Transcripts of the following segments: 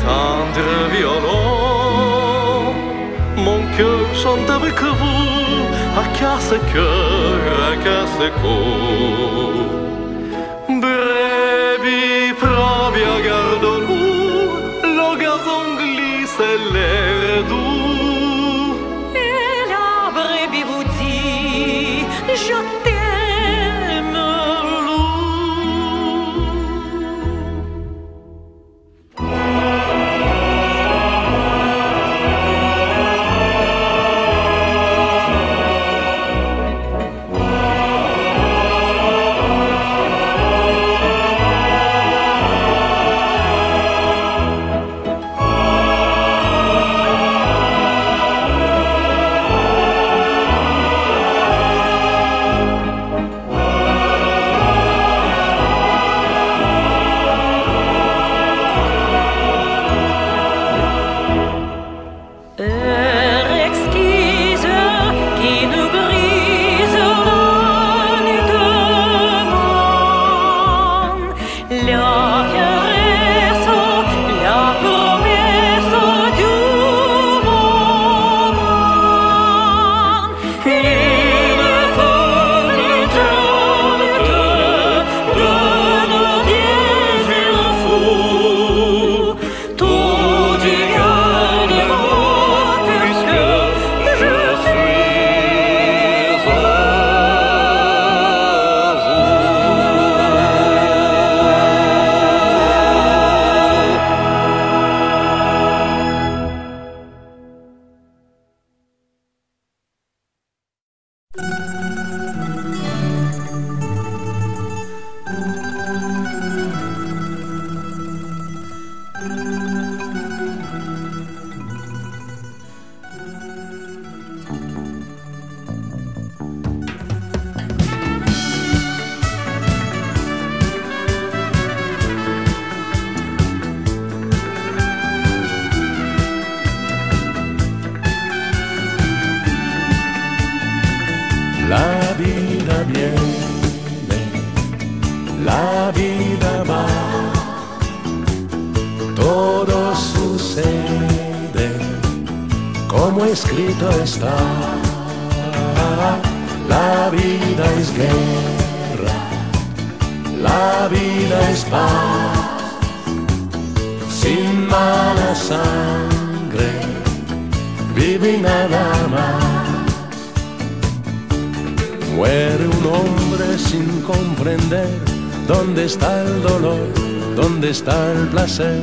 tendre violon. Mon cœur chante avec vous, à casse-cœur, à casse-cou. Brevi propria gardolù, lo gazon glisse l'air doux. Et la brebis vous dit, je t'aime, loup. La vida viene, la vida va, todo sucede como escrito está. La vida es guerra, la vida es paz, sin mala sangre, vive nada más. Muere un hombre sin comprender dónde está el dolor, dónde está el placer.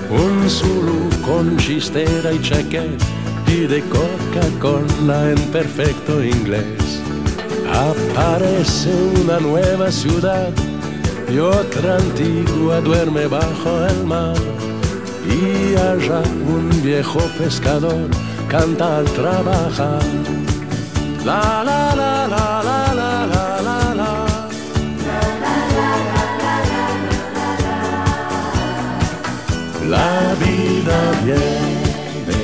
Un Zulu con chistera y chaqueta pide Coca-Cola en perfecto inglés. Aparece una nueva ciudad y otra antigua duerme bajo el mar. Y allá un viejo pescador canta al trabajar. La la la la la la la la la. La vida viene,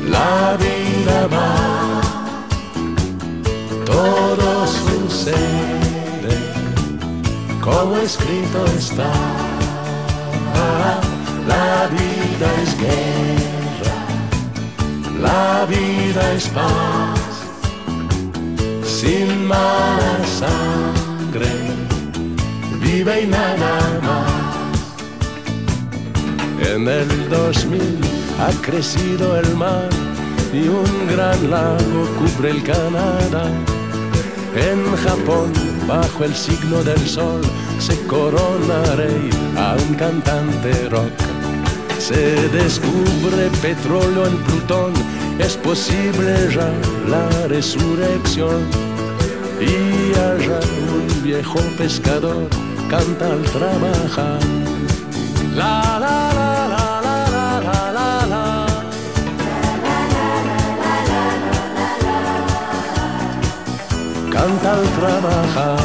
la vida va, todo sucede como escrito está. La vida es guerra, la vida es paz, sin mala sangre, vive y nada más. En el 2000 ha crecido el mar y un gran lago cubre el Canadá. En Japón, bajo el signo del sol, se corona rey a un cantante rock. Se descubre petróleo en Plutón, es posible ya la resurrección. Y allá un viejo pescador canta al trabajar. La la la la la la la la la. Canta al trabajar.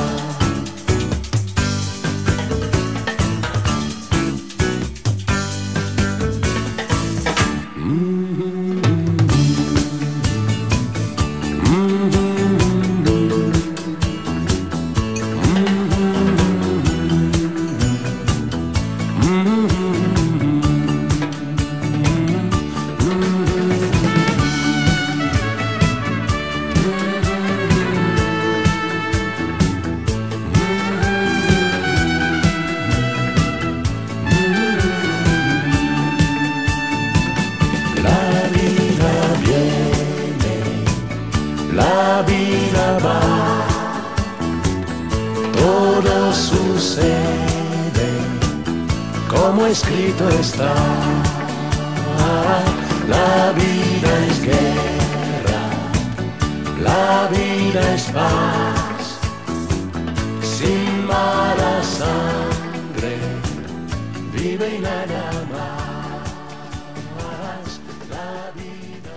sucede como escrito está. La vida es guerra, la vida es paz, sin mala sangre vive y nada más. La vida.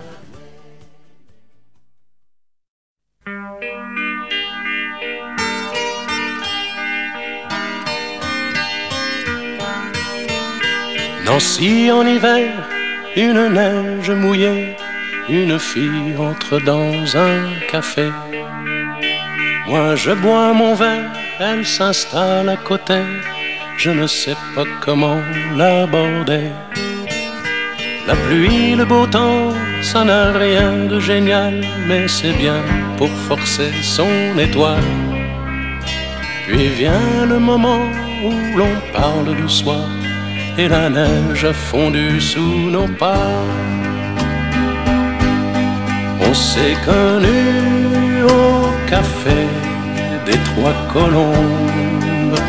Nancy en hiver, une neige mouillée, une fille entre dans un café. Moi je bois mon verre, elle s'installe à côté, je ne sais pas comment l'aborder. La pluie, le beau temps, ça n'a rien de génial, mais c'est bien pour forcer son étoile. Puis vient le moment où l'on parle du soir, et la neige a fondu sous nos pas. On s'est connus au café des Trois Colombes,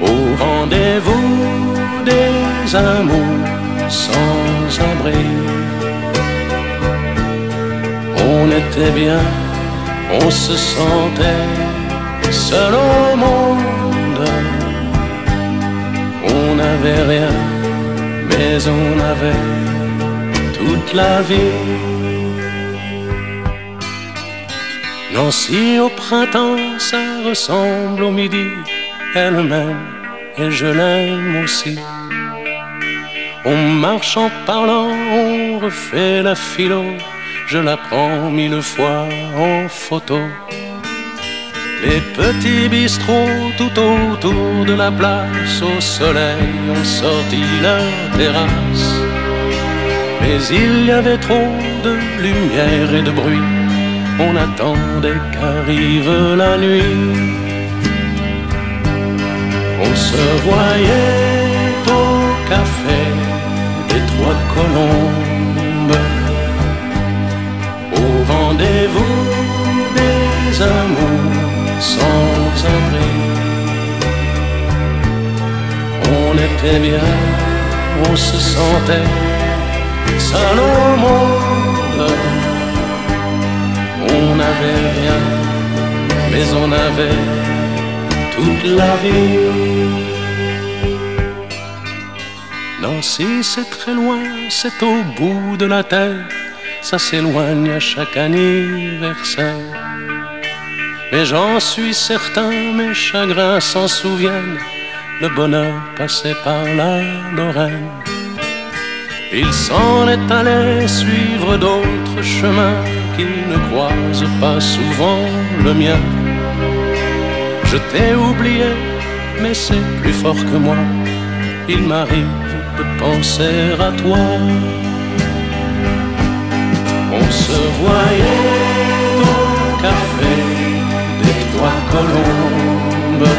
au rendez-vous des amours sans abri. On était bien, on se sentait seul au monde. On n'avait rien, mais on avait toute la vie. Nancy au printemps, ça ressemble au midi. Elle m'aime et je l'aime aussi. On marche en parlant, on refait la philo. Je la prends 1000 fois en photo. Les petits bistrots tout autour de la place, au soleil ont sorti leur terrasse. Mais il y avait trop de lumière et de bruit, on attendait qu'arrive la nuit. On se voyait au café des Trois Colombes, au rendez-vous des amours sans abri. On était bien, on se sentait seul au monde. On n'avait rien, mais on avait toute la vie. Nancy, c'est très loin, c'est au bout de la terre, ça s'éloigne à chaque anniversaire. Mais j'en suis certain, mes chagrins s'en souviennent, le bonheur passait par la Lorraine. Il s'en est allé suivre d'autres chemins qui ne croisent pas souvent le mien. Je t'ai oublié, mais c'est plus fort que moi, il m'arrive de penser à toi. On se voyait au café des Trois Colombes,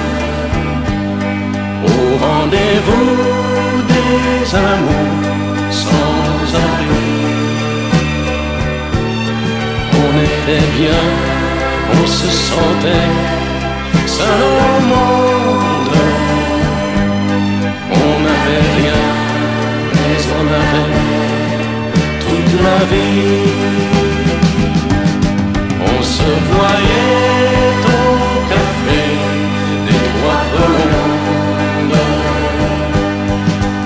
au rendez-vous des amours sans abri. On était bien, on se sentait seul au monde. On n'avait rien, mais on avait toute la vie. On se voyait au café des Trois Colombes,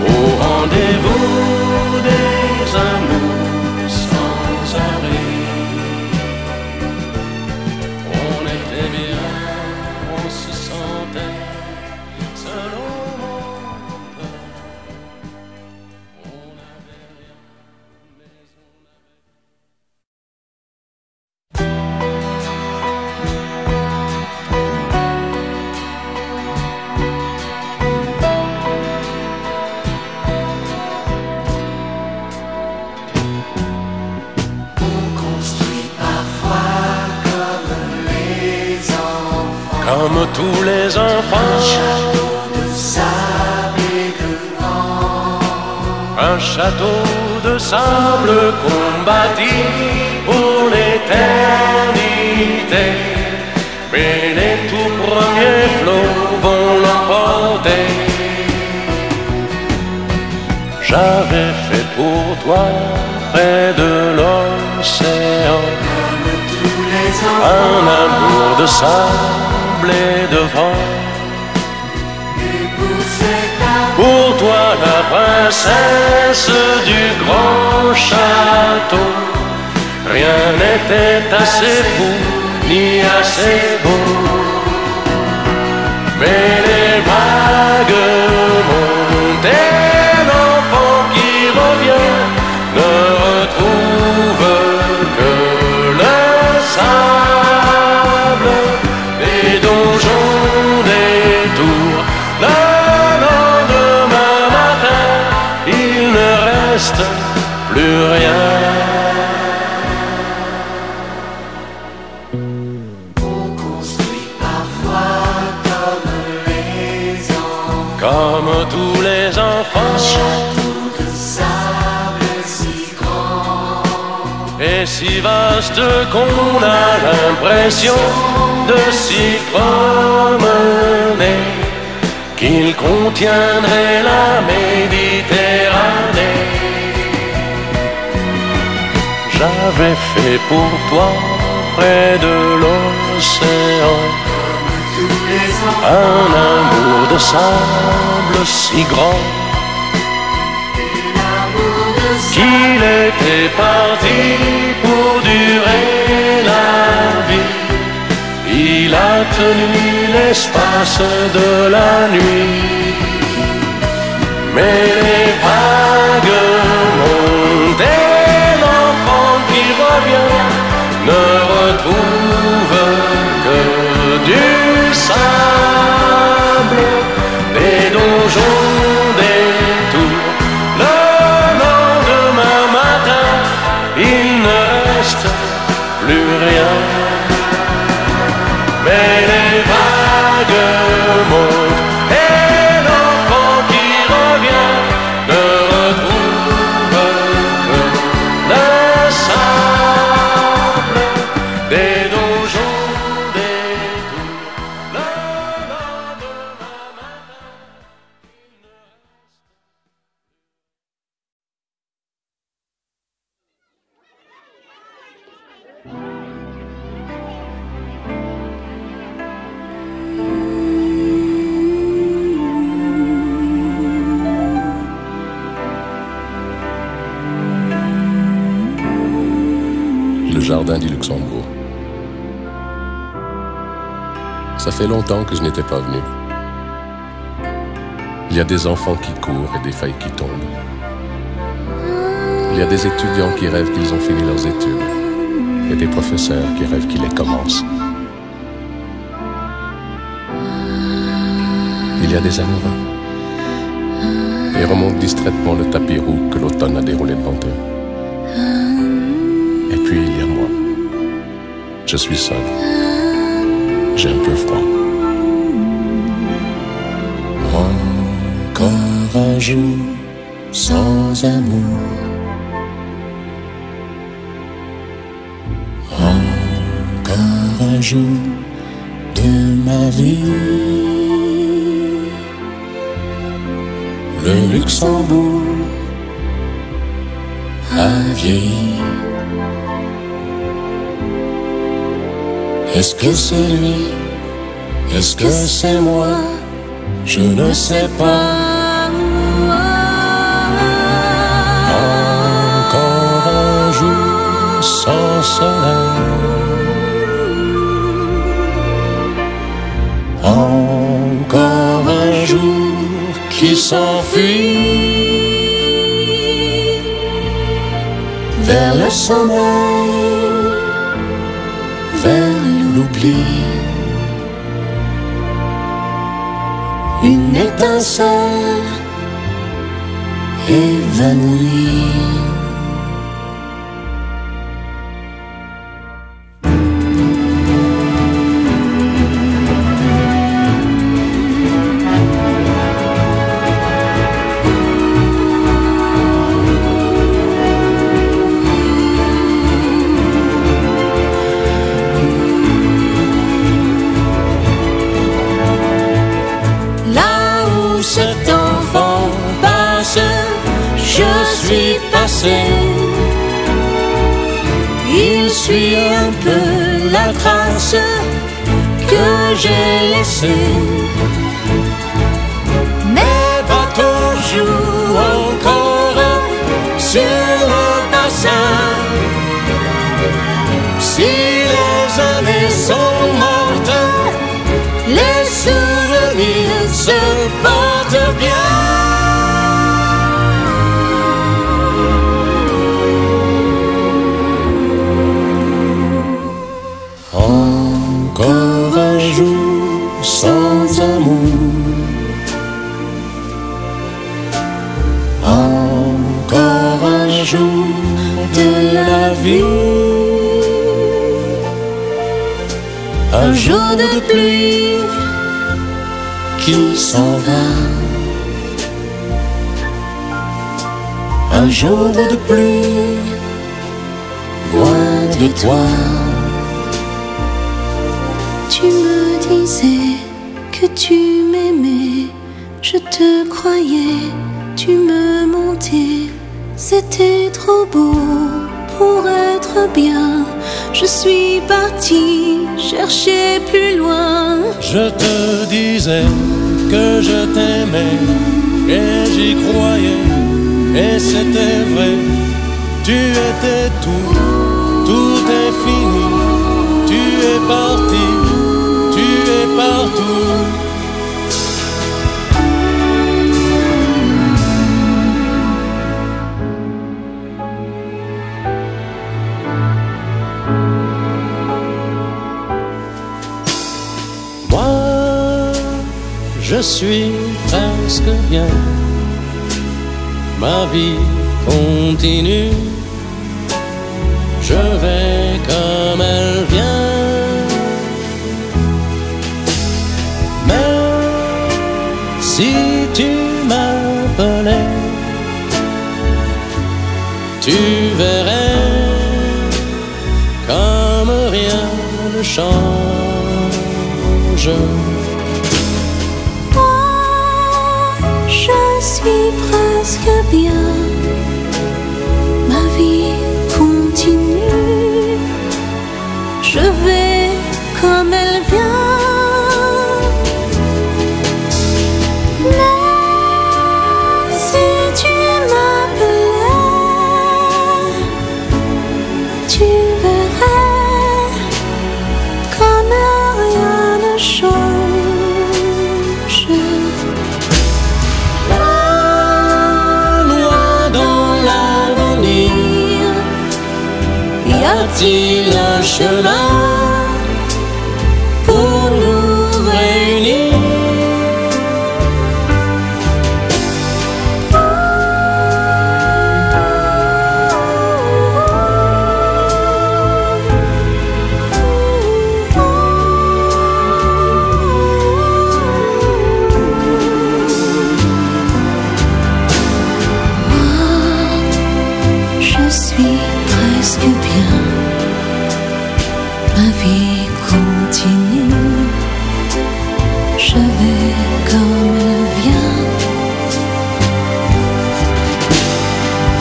au rendez-vous des amours sans abri. On était bien, on se sentait seul au monde. On n'avait rien, mais on comme tous les enfants, un château de sable et de vent, un château de sable qu'on bâtit pour l'éternité. Mais les tours premiers flots vont l'emporter. J'avais fait pour toi près de l'océan un amour de sable et de vent. Pour toi la princesse du grand château, rien n'était assez fou ni assez beau. Mais les vagues montaient, l'enfant qui revient ne retrouve que le sable des donjons, des tours. Le lendemain matin, il ne reste plus rien. Comme tous les enfants, un château de sable si grand et si vaste qu'on a l'impression de s'y promener, qu'il contiendrait la Méditerranée. J'avais fait pour toi près de l'océan un amour de sable si grand qu'il était parti pour durer la vie. Il a tenu l'espace de la nuit. Mais les vagues montent et l'enfant qui revient ne retrouve que du sable, des donjons, des tours. Le lendemain matin, il ne reste plus rien. Mais les vagues montent et l'enfant qui revient ne retrouve que le sable, des donjons, des tours. Le lendemain matin, il ne reste. Le jardin du Luxembourg. Ça fait longtemps que je n'étais pas venu. Il y a des enfants qui courent et des feuilles qui tombent. Il y a des étudiants qui rêvent qu'ils ont fini leurs études et des professeurs qui rêvent qu'ils les commencent. Il y a des amoureux et remontent distraitement le tapis roux que l'automne a déroulé devant eux. Et puis il y a moi. Je suis seul. J'ai un peu froid. Encore un jour sans amour. Encore un jour de ma vie. Le Luxembourg a vieilli. Est-ce que c'est lui? Est-ce que c'est moi? Je ne sais pas. Encore un jour sans soleil. Encore un jour qui s'enfuit vers le sommeil, vers l'oubli. Une étincelle évanouie. suis passé. Il suit un peu la trace que j'ai laissée, mais pas toujours encore sur le bassin. Si les années sont mortes, les souvenirs se portent bien. Encore un jour sans amour, encore un jour de la vie, un jour de pluie qui s'en va, un jour de pluie loin de toi. Tu me disais que tu m'aimais, je te croyais, tu me mentais. C'était trop beau pour être bien. Je suis partie chercher plus loin. Je te disais que je t'aimais et j'y croyais, et c'était vrai. Tu étais tout, tout est fini. Tu es parti, tu es partout. Moi, je suis presque bien. Ma vie continue. Je vais comme elle vient. Mais si tu m'appelais, tu verrais comme rien ne change. Moi, je suis presque bien. Ma vie continue. Je vais comme elle vient. Mais si tu m'appelais, tu verrais comme rien ne change. Loin dans l'avenir, y a-t-il un chemin pour nous réunir? Je suis presque bien. Ma vie continue. Je vais comme elle vient.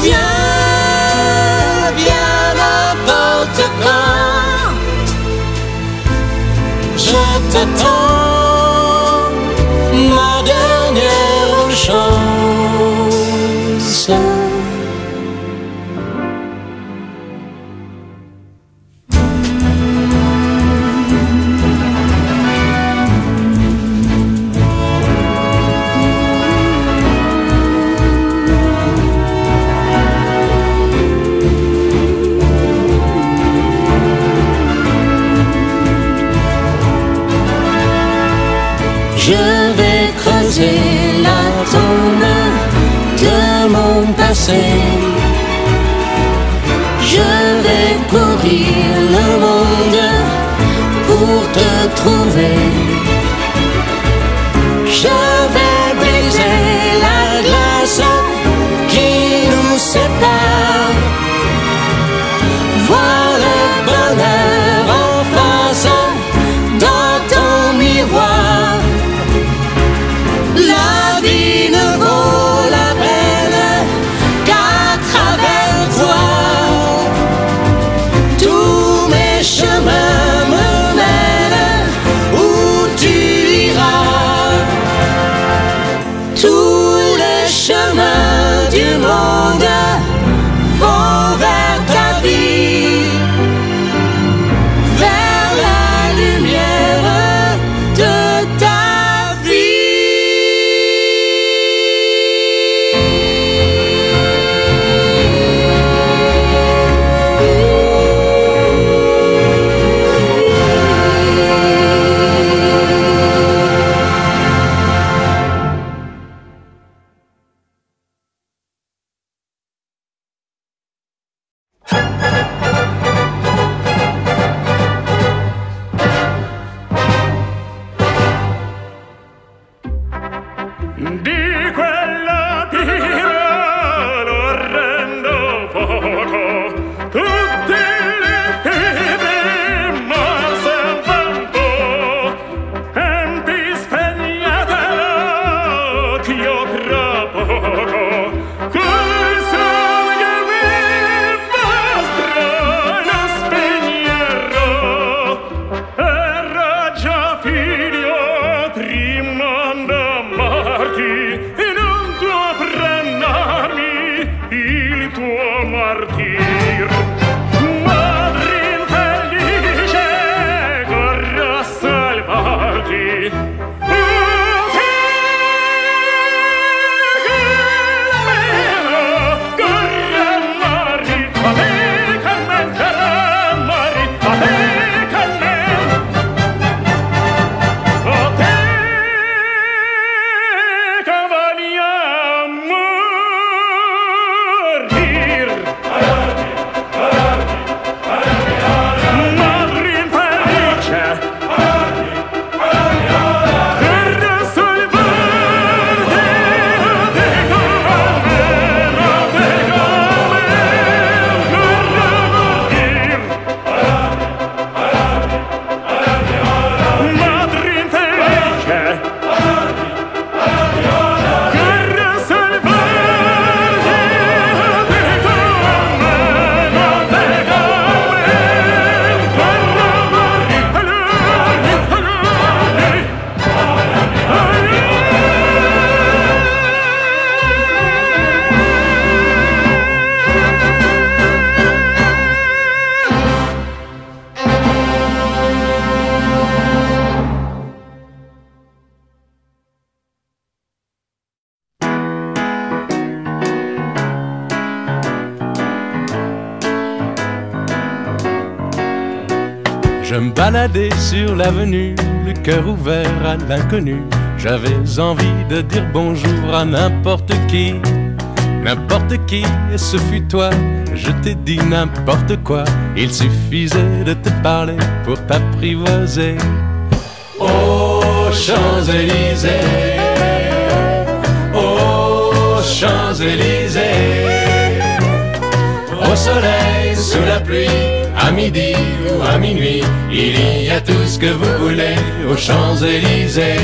Viens, viens n'importe quand. Je t'attends, ma dernière chance. Je vais creuser la tombe de mon passé. Je vais courir le monde pour te trouver. Je vais briser la glace qui nous sépare. Voir le bonheur en face dans ton miroir. La vie ne vaut la peine qu'à Je me baladais sur l'avenue, le cœur ouvert à l'inconnu. J'avais envie de dire bonjour à n'importe qui, et ce fut toi. Je t'ai dit n'importe quoi, il suffisait de te parler pour t'apprivoiser. Aux Champs-Élysées, aux Champs-Élysées, au soleil, sous la pluie, à midi ou à minuit, il y a tout ce que vous voulez aux Champs-Élysées.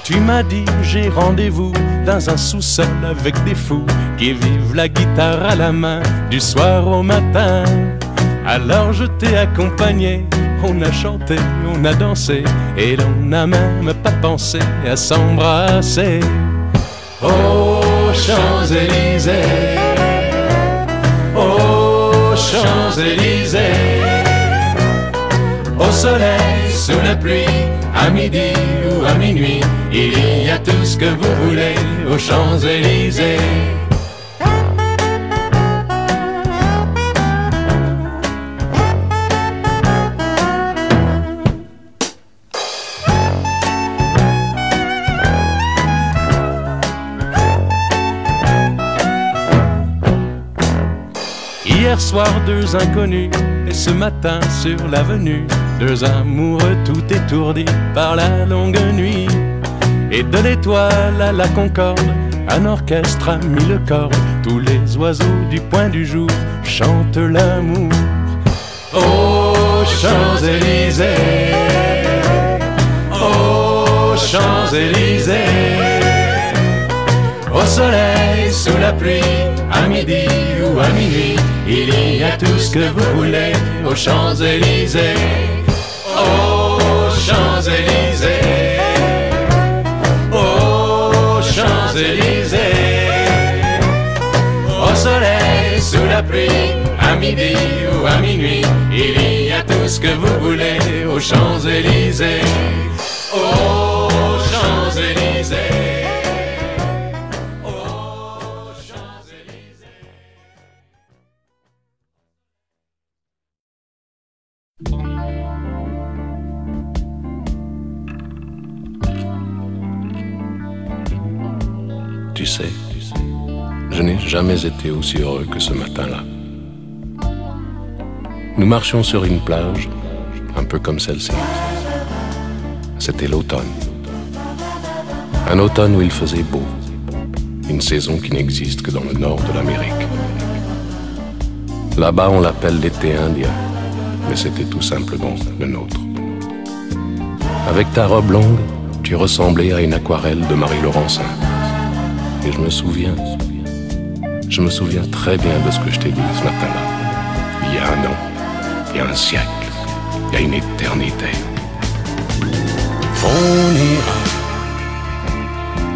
Tu m'as dit j'ai rendez-vous dans un sous-sol avec des fous qui vivent la guitare à la main du soir au matin. Alors je t'ai accompagné, on a chanté, on a dansé et l'on n'a même pas pensé à s'embrasser. Aux Champs-Élysées, aux Champs-Élysées, au soleil, sous la pluie, à midi ou à minuit, il y a tout ce que vous voulez aux Champs-Élysées. Hier soir, deux inconnus, et ce matin sur l'avenue, deux amoureux tout étourdis par la longue nuit. Et de l'étoile à la Concorde, un orchestre a mis le corps. Tous les oiseaux du point du jour chantent l'amour. Aux Champs-Élysées, aux Champs-Élysées, au soleil, sous la pluie, à midi ou à minuit, il y a tout ce que vous voulez aux Champs-Élysées. Aux Champs-Élysées, aux Champs-Élysées, au soleil, sous la pluie, à midi ou à minuit, il y a tout ce que vous voulez aux Champs-Élysées. Aux Champs-Élysées. Tu sais, je n'ai jamais été aussi heureux que ce matin-là. Nous marchions sur une plage, un peu comme celle-ci. C'était l'automne. Un automne où il faisait beau. Une saison qui n'existe que dans le nord de l'Amérique. Là-bas, on l'appelle l'été indien, mais c'était tout simplement le nôtre. Avec ta robe longue, tu ressemblais à une aquarelle de Marie Laurencin. Et je me souviens très bien de ce que je t'ai dit ce matin-là. Il y a un an, il y a un siècle, il y a une éternité. On ira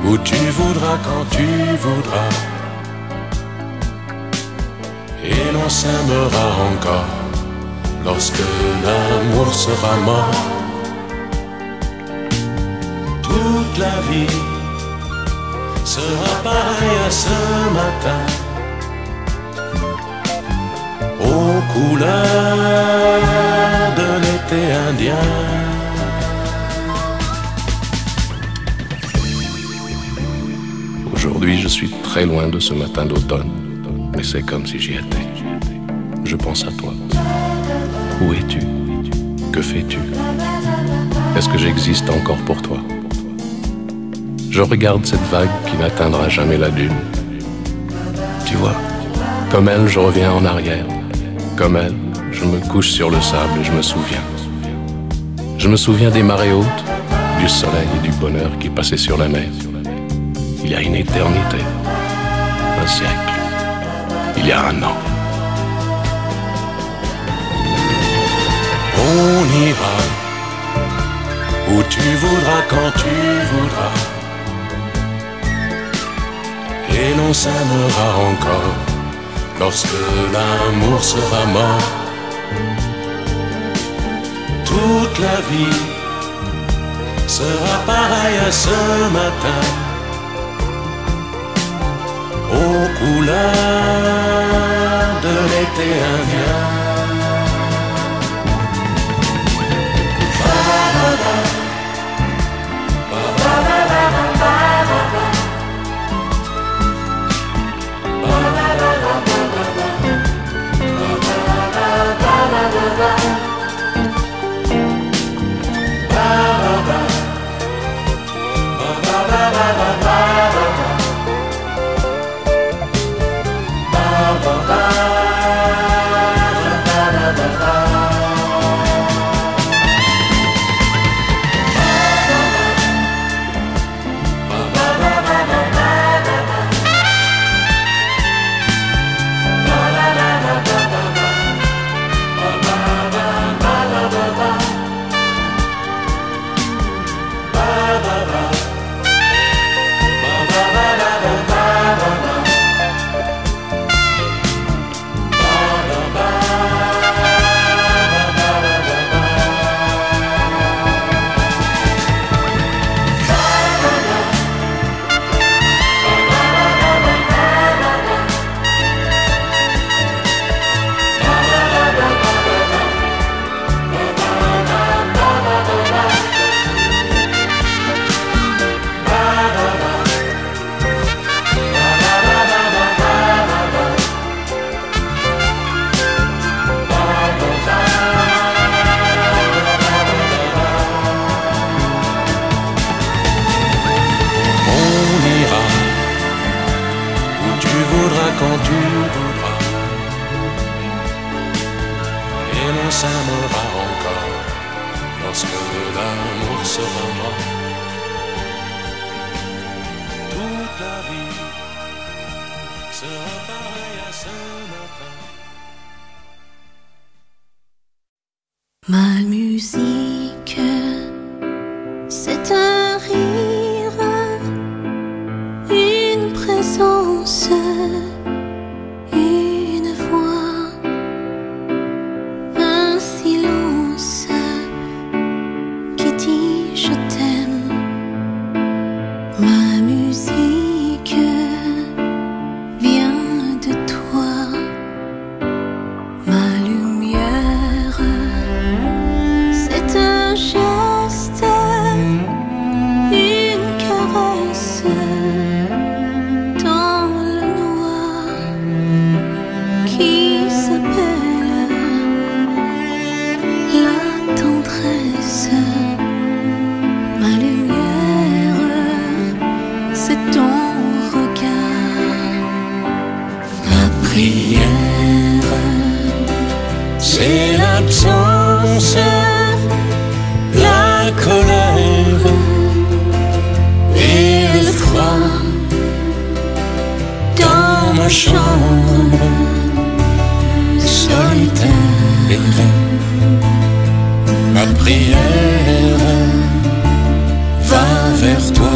où tu voudras, quand tu voudras, et l'on s'aimera encore lorsque l'amour sera mort. Toute la vie sera pareil à ce matin, aux couleurs de l'été indien. Aujourd'hui, je suis très loin de ce matin d'automne, mais c'est comme si j'y étais. Je pense à toi. Où es-tu? Que fais-tu? Est-ce que j'existe encore pour toi? Je regarde cette vague qui n'atteindra jamais la dune. Tu vois, comme elle, je reviens en arrière. Comme elle, je me couche sur le sable et je me souviens. Je me souviens des marées hautes, du soleil et du bonheur qui passaient sur la mer. Il y a une éternité, un siècle, il y a un an. On ira où tu voudras, quand tu voudras, et l'on s'aimera encore lorsque l'amour sera mort. Toute la vie sera pareille à ce matin, aux couleurs de l'été indien. Quand tu voudras, et l'on s'aimera encore lorsque l'amour sera mort. Toute la vie sera pareille à ce matin. Ma musique, c'est un rire, une présence, une voix, un silence qui dit je t'aime. Ma musique vient de toi, ma lumière, c'est un geste, une caresse dans le noir qui s'appelle la tendresse. Ma lumière, c'est ton regard. Ma prière, c'est l'absence, la colère et le froid dans ma chambre solitaire. Ma prière va vers toi.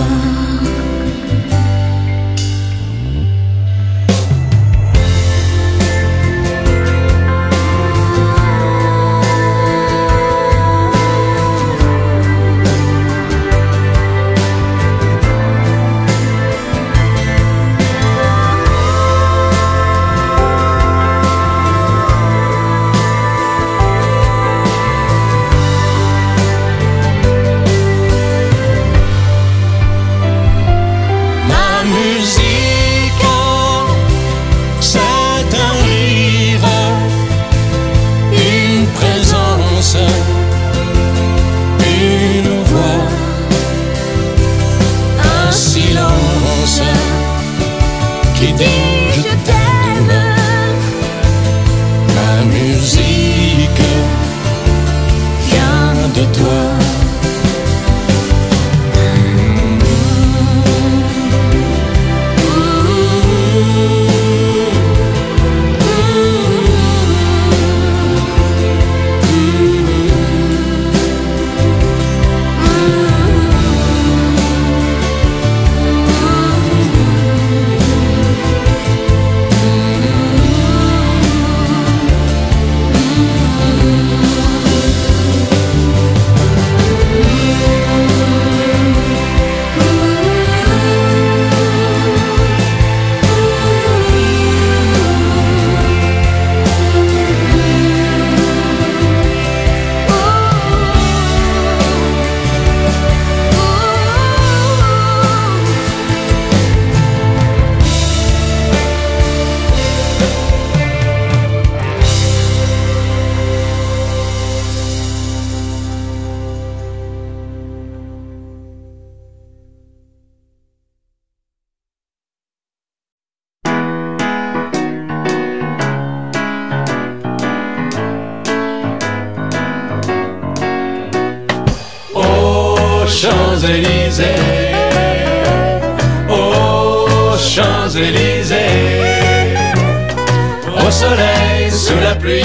Au soleil, sous la pluie,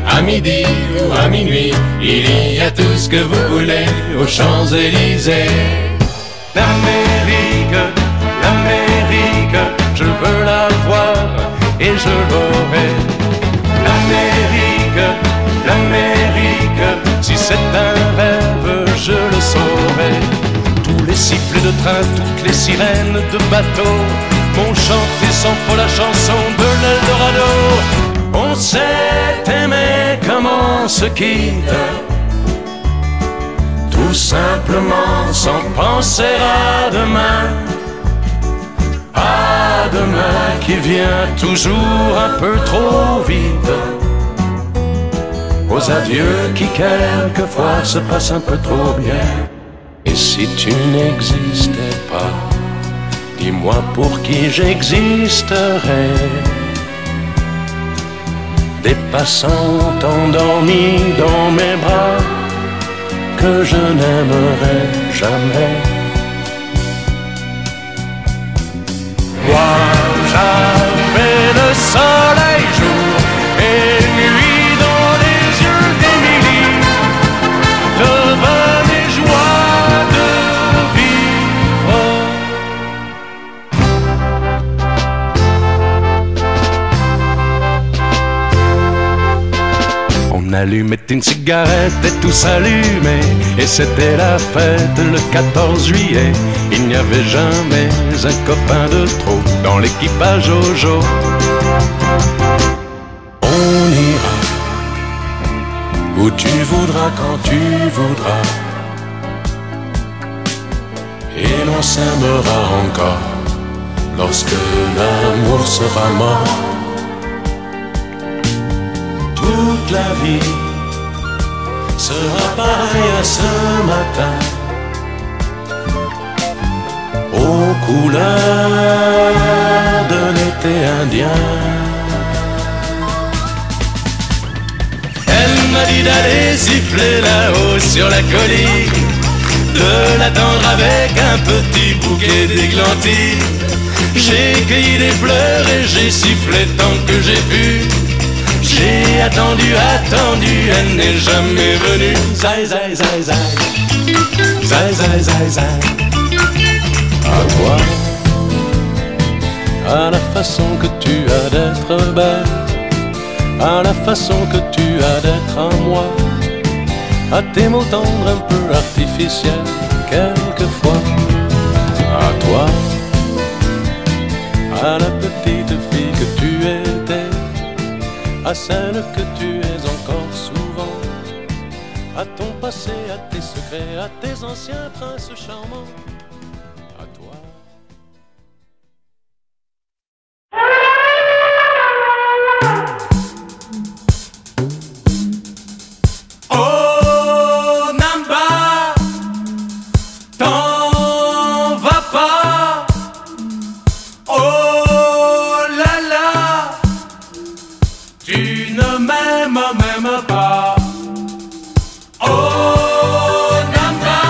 à midi ou à minuit, il y a tout ce que vous voulez aux Champs-Élysées. L'Amérique, l'Amérique, je veux la voir et je l'aurai. L'Amérique, l'Amérique, si c'est un rêve, je le saurai. Tous les sifflets de train, toutes les sirènes de bateau m'ont chanté sans faux la chanson de l'Eldorado. On s'est aimé comme on se quitte, tout simplement sans penser à demain. À demain qui vient toujours un peu trop vite, aux adieux qui quelquefois se passent un peu trop bien. Et si tu n'existais pas, dis-moi pour qui j'existerais. Des passants endormis dans mes bras que je n'aimerais jamais. Moi j'avais le soleil jour et nuit dans les yeux d'Émilie, de bonne et joie de vivre. On allumait une cigarette et tout s'allumait, et c'était la fête le 14 juillet. Il n'y avait jamais un copain de trop dans l'équipage Jojo. On ira où tu voudras, quand tu voudras, et l'on s'aimera encore lorsque l'amour sera mort. Toute la vie sera pareille à ce matin, aux couleurs de l'été indien. Elle m'a dit d'aller siffler là-haut sur la colline, de l'attendre avec un petit bouquet d'églantines. J'ai cueilli des fleurs et j'ai sifflé tant que j'ai pu. J'ai attendu, attendu, elle n'est jamais venue. Zai, zai, zai, zai, zai, zai, zai, zai. À toi, à la façon que tu as d'être belle, à la façon que tu as d'être à moi, à tes mots tendres un peu artificiels quelquefois. À toi, à la petite fille que tu étais, à celle que tu es encore souvent, à ton passé, à tes secrets, à tes anciens princes charmants. À toi. Oh Namba, t'en vas pas. Oh là là, tu ne m'aimes même pas. Oh Namba,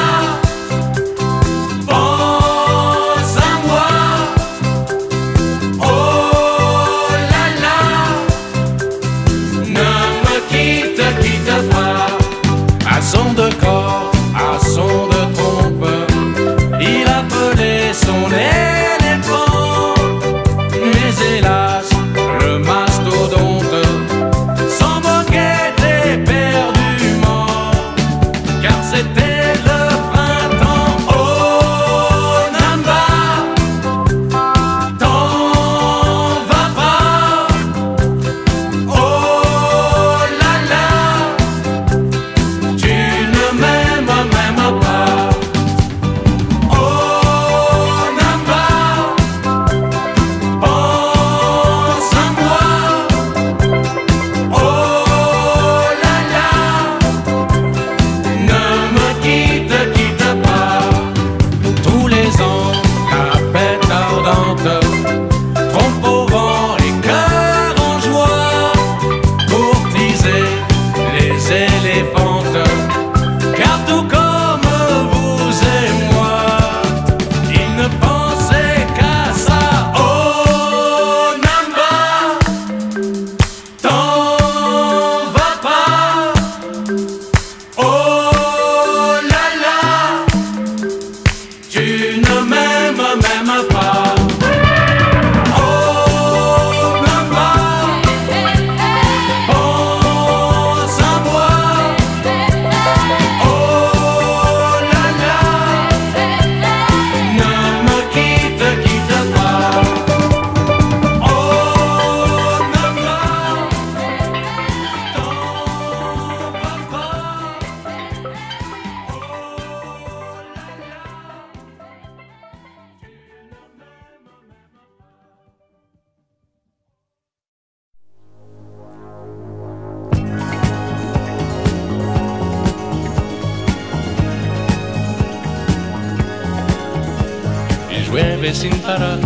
llueve sin parar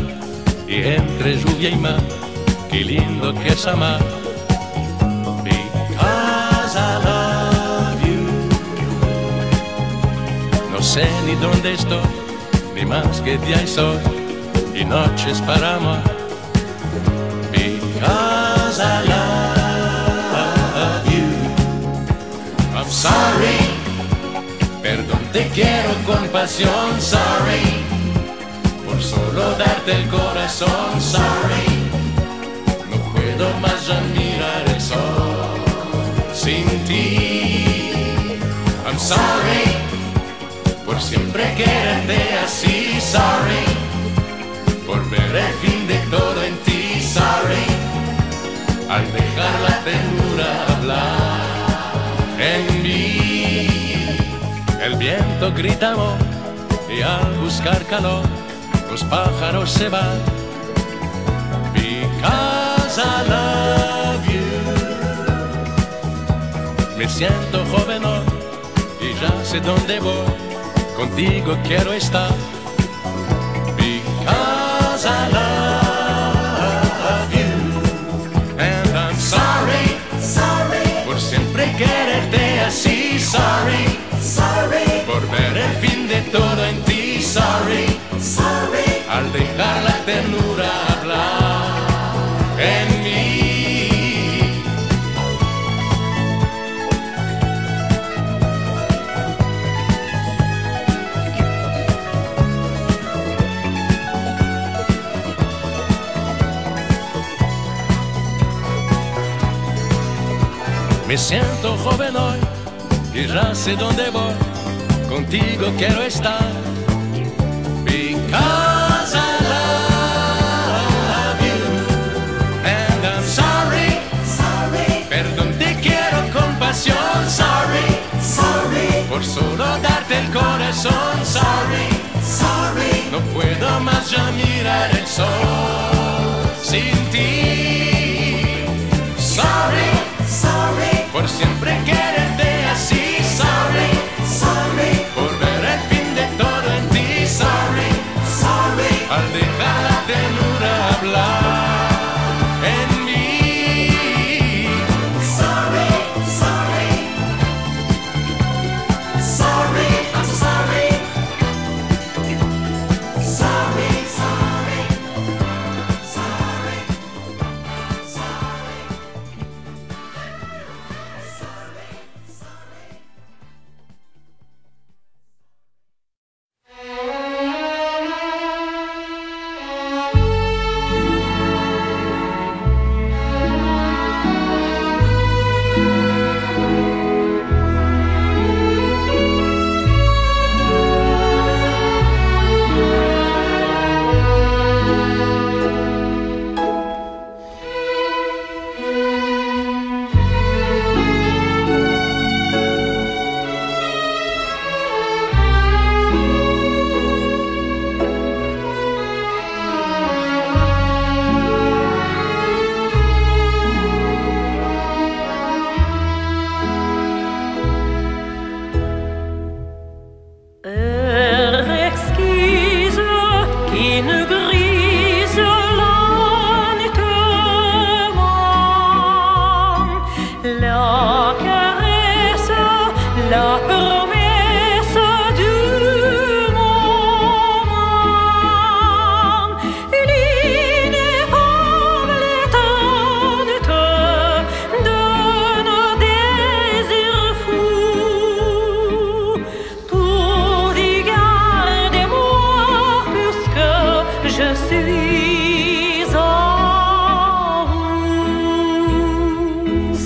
y entre lluvia y mar, qué lindo que es amar. Because I love you. No sé ni dónde estoy, ni más que día y sol y noches para amar. Because I love you. I'm sorry, perdón, te quiero con pasión. Sorry, por solo darte el corazón. Sorry, no puedo más ya mirar el sol sin ti. I'm sorry, por siempre quererte así. Sorry, por ver el fin de todo en ti. Sorry, al dejar la ternura hablar en mí. El viento grita amor y al buscar calor los pájaros se van. Because I love you. Me siento joven hoy y ya sé dónde voy, contigo quiero estar. Because I love you. And I'm sorry, sorry, por siempre quererte así. Sorry, sorry, por ver el fin de todo en ti. Sorry, sorry, al dejar la ternura hablar en mí. Me siento joven hoy y ya sé dónde voy, contigo quiero estar. Because I love you. And I'm sorry, sorry, perdón, te quiero con pasión. Sorry, sorry, por solo darte el corazón. Sorry, sorry, no puedo más ya mirar el sol sin ti. Sorry, sorry, por siempre quererte así. Sorry, sorry, por ver el fin de todo en ti. Sorry, sorry, al dejar la ternura hablar en mí. Sorry, sorry, sorry, I'm so sorry. Sorry, sorry, sorry, sorry.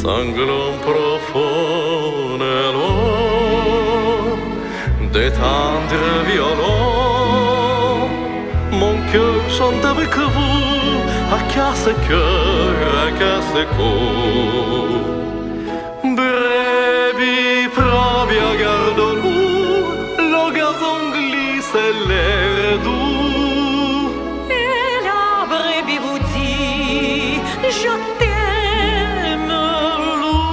Sanglon profond et loin des tendres violons. Mon cœur chante avec vous, à casse-cœur, à casse-cœur. Brevi propria gardolù, lo gazon glisse l'air doux. Et la brebis vous dit, je t'aime, loup.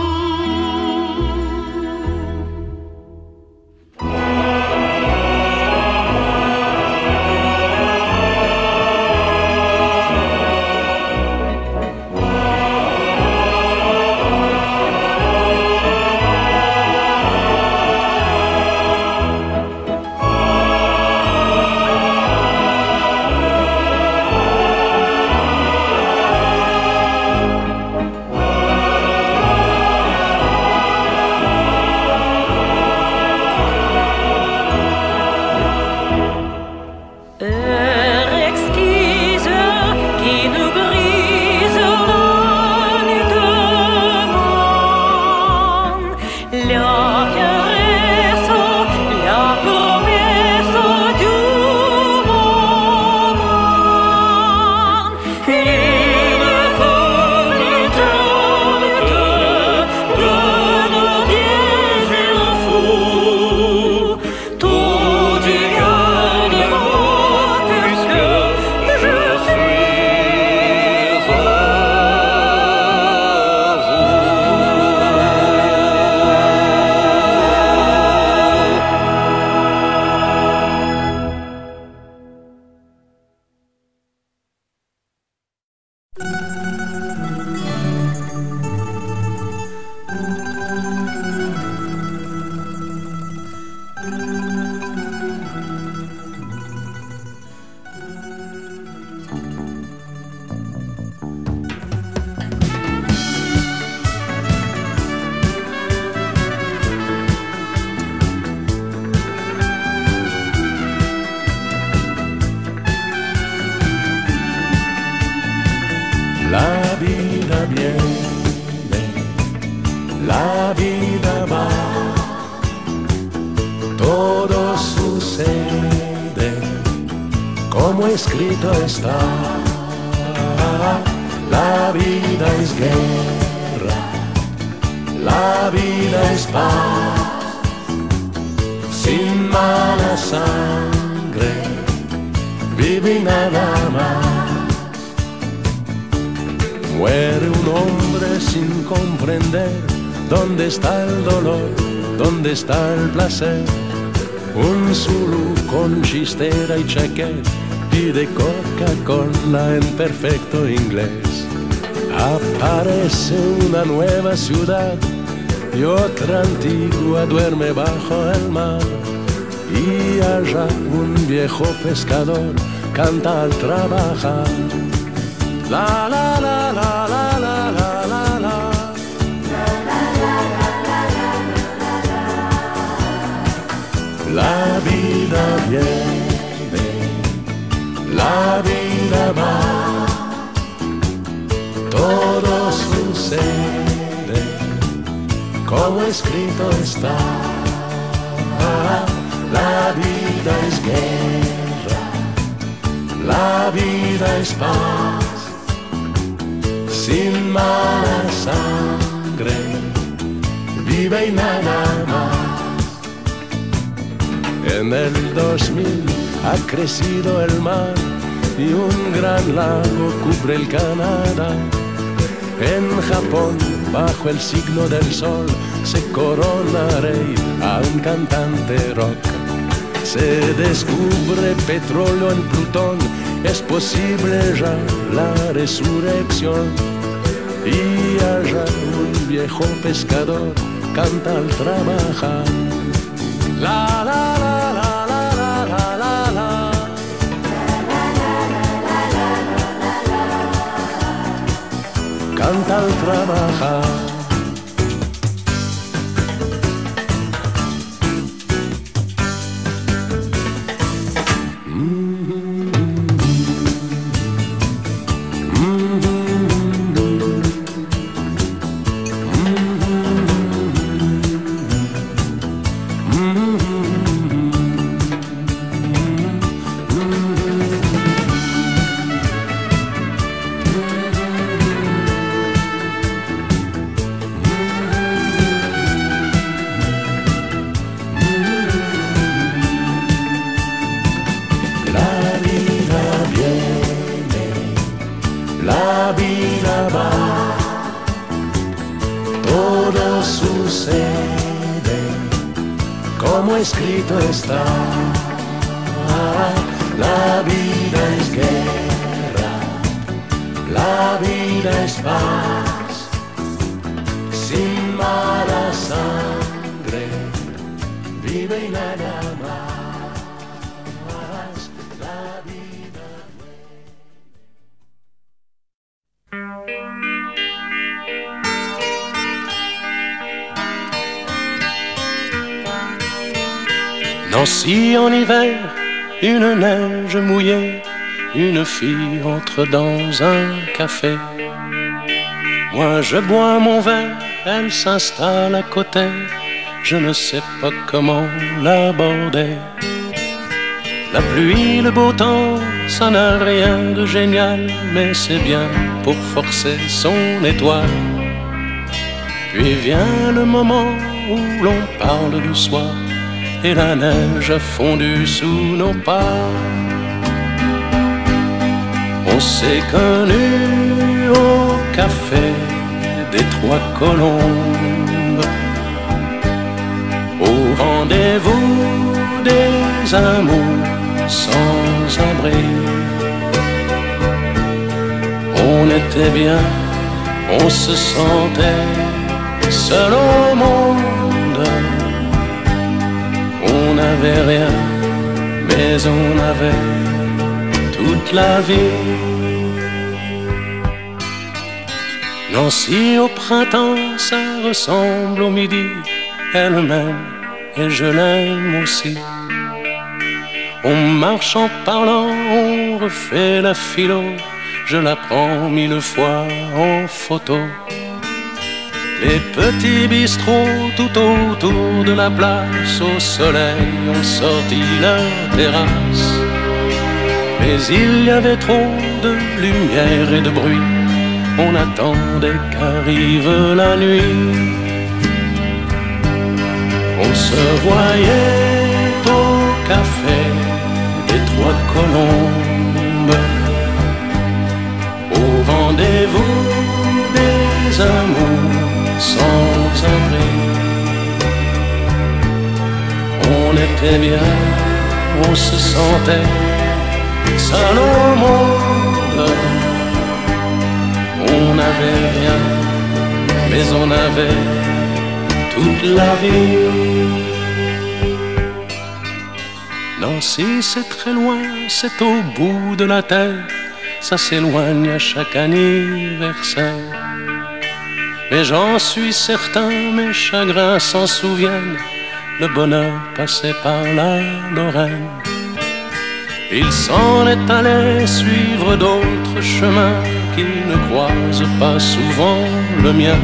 como escrito está. La vida es guerra, la vida es paz, sin mala sangre, vive y nada más. Muere un hombre sin comprender dónde está el dolor, dónde está el placer. Un Zulu con chistera y chaqueta pide Coca-Cola en perfecto inglés. Aparece una nueva ciudad y otra antigua duerme bajo el mar. Y allá un viejo pescador canta al trabajar. La la la la la la la la la. La vida viene, la vida va, todo sucede como escrito está. La vida es guerra, la vida es paz, sin mala sangre, vive y nada más. En el 2000 ha crecido el mar y un gran lago cubre el Canadá. En Japón, bajo el signo del sol, se corona rey a un cantante rock. Se descubre petróleo en Plutón, es posible ya la resurrección. Y allá un viejo pescador canta al trabajar. La la la la la la la la la. Canta al trabajar. La vida va, todo sucede como escrito está. La vida es guerra, la vida es paz, sin mala sangre, vive y nada más. La vida. Nancy en hiver, une neige mouillée, une fille entre dans un café. Moi je bois mon verre, elle s'installe à côté, je ne sais pas comment l'aborder. La pluie, le beau temps, ça n'a rien de génial, mais c'est bien pour forcer son étoile. Puis vient le moment où l'on parle du soir, et la neige a fondu sous nos pas. On s'est connus au café des Trois Colombes, au rendez-vous des amours sans abri. On était bien, on se sentait seul au monde. On n'avait rien, mais on avait toute la vie. Nancy au printemps, ça ressemble au midi. Elle m'aime et je l'aime aussi. On marche en parlant, on refait la philo. Je la prends 1000 fois en photo. Les petits bistrots tout autour de la place, au soleil ont sorti leur terrasse. Mais il y avait trop de lumière et de bruit, on attendait qu'arrive la nuit. On se voyait au café des Trois Colombes, au rendez-vous des amours sans abri. On était bien, on se sentait seul au monde. On n'avait rien, mais on avait toute la vie. Nancy, c'est très loin, c'est au bout de la terre, ça s'éloigne à chaque anniversaire. Mais j'en suis certain, mes chagrins s'en souviennent, le bonheur passait par la Lorraine. Il s'en est allé suivre d'autres chemins qui ne croisent pas souvent le mien.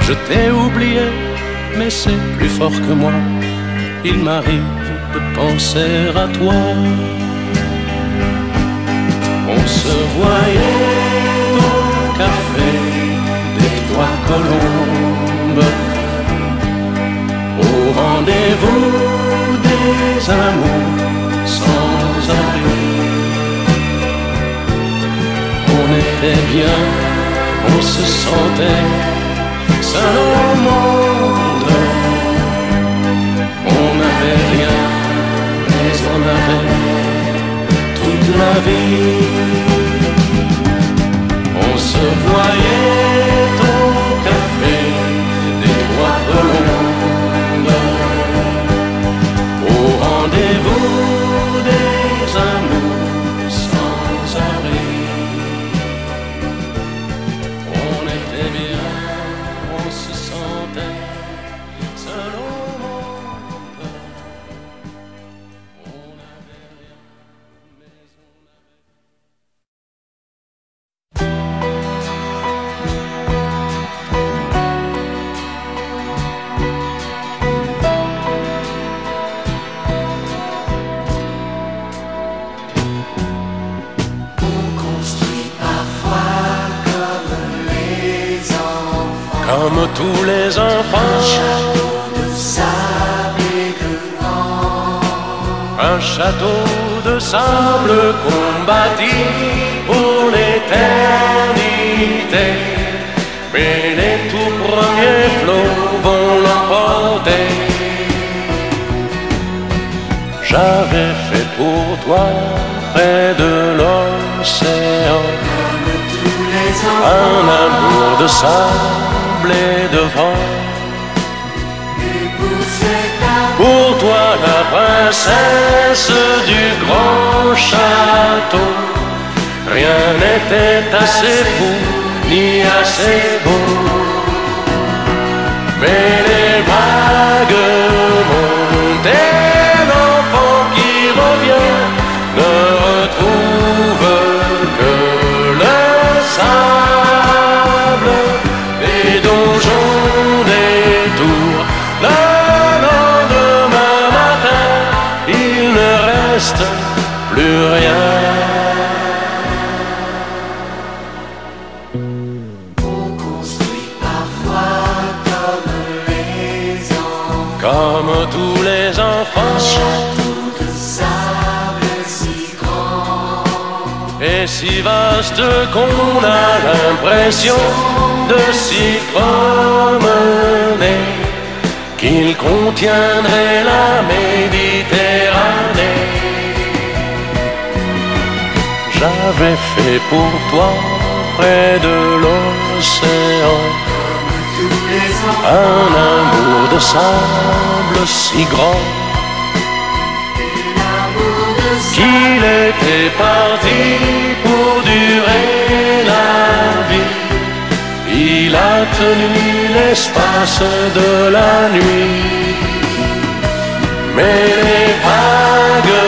Je t'ai oublié, mais c'est plus fort que moi, il m'arrive de penser à toi. On se voyait au café des Trois Colombes, au rendez-vous des amours sans abri. On était bien, on se sentait seul au monde. On n'avait rien, mais on avait toute la vie. On se voyait au café des Trois Colombes, au rendez-vous des amours sans abri. On était bien, on se sentait seul au monde. On n'avait rien, mais on avait... Comme tous les enfants, de sable et de vent, un château de sable qu'on bâtit pour l'éternité. Mais les tout premiers flots vont l'emporter. J'avais fait pour toi près de l'océan un amour de sable et de vent. Pour toi la princesse du grand château, rien n'était assez fou ni assez beau. Mais les vagues montées, l'enfant qui revient ne retrouve que le sable des donjons, des tours. Le lendemain matin, il ne reste plus rien. on construit parfois comme les enfants, Comme tous les enfants, château de sable si grand, et si vaste qu'on a l'impression de s'y promener, qu'il contiendrait la Méditerranée. J'avais fait pour toi près de l'océan tous les enfants, un amour de sable si grand l'amour de qu'il était parti pour durer la vie. Il a tenu l'espace de la nuit, mais les vagues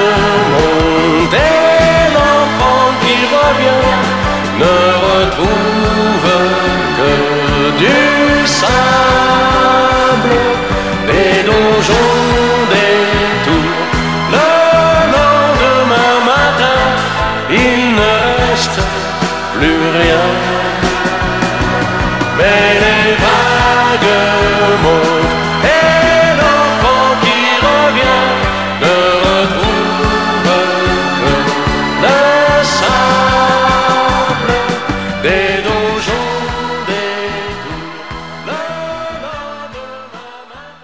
montent et l'enfant qui revient ne retrouve que du sable, des donjons, des tours. Le lendemain matin, mais les vagues montent et l'enfant qui revient ne retrouve que le sable des donjons, des tours. Le lendemain matin,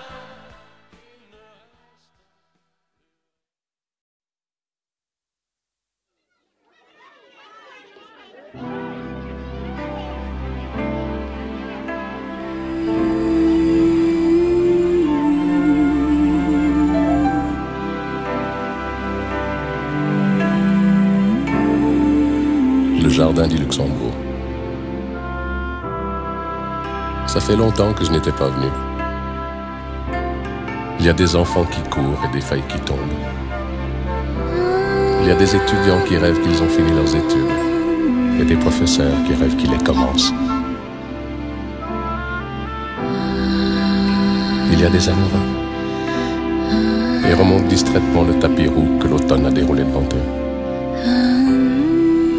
Le jardin du Luxembourg. Ça fait longtemps que je n'étais pas venu. Il y a des enfants qui courent et des feuilles qui tombent. Il y a des étudiants qui rêvent qu'ils ont fini leurs études et des professeurs qui rêvent qu'ils les commencent. Il y a des amoureux et remontent distraitement le tapis roux que l'automne a déroulé devant eux.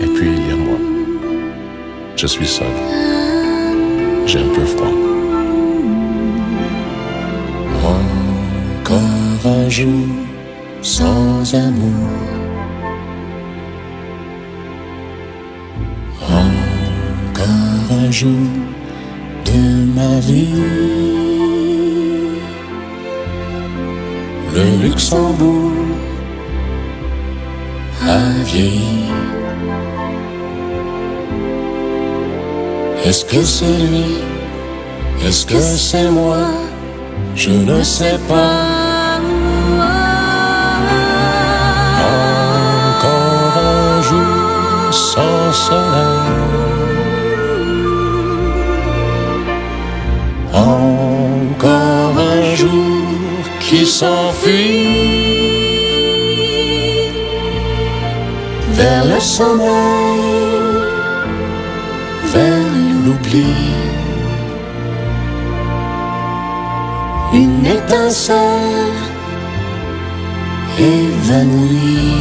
Et puis il y a moi. Je suis seul. J'ai un peu froid. Encore un jour sans amour. Encore un jour de ma vie. Le Luxembourg a vieilli. Est-ce que c'est lui? Est-ce que c'est moi? Je ne sais pas. Encore un jour sans soleil. Encore un jour qui s'enfuit vers le sommeil, vers l'oubli. Une étincelle évanouie.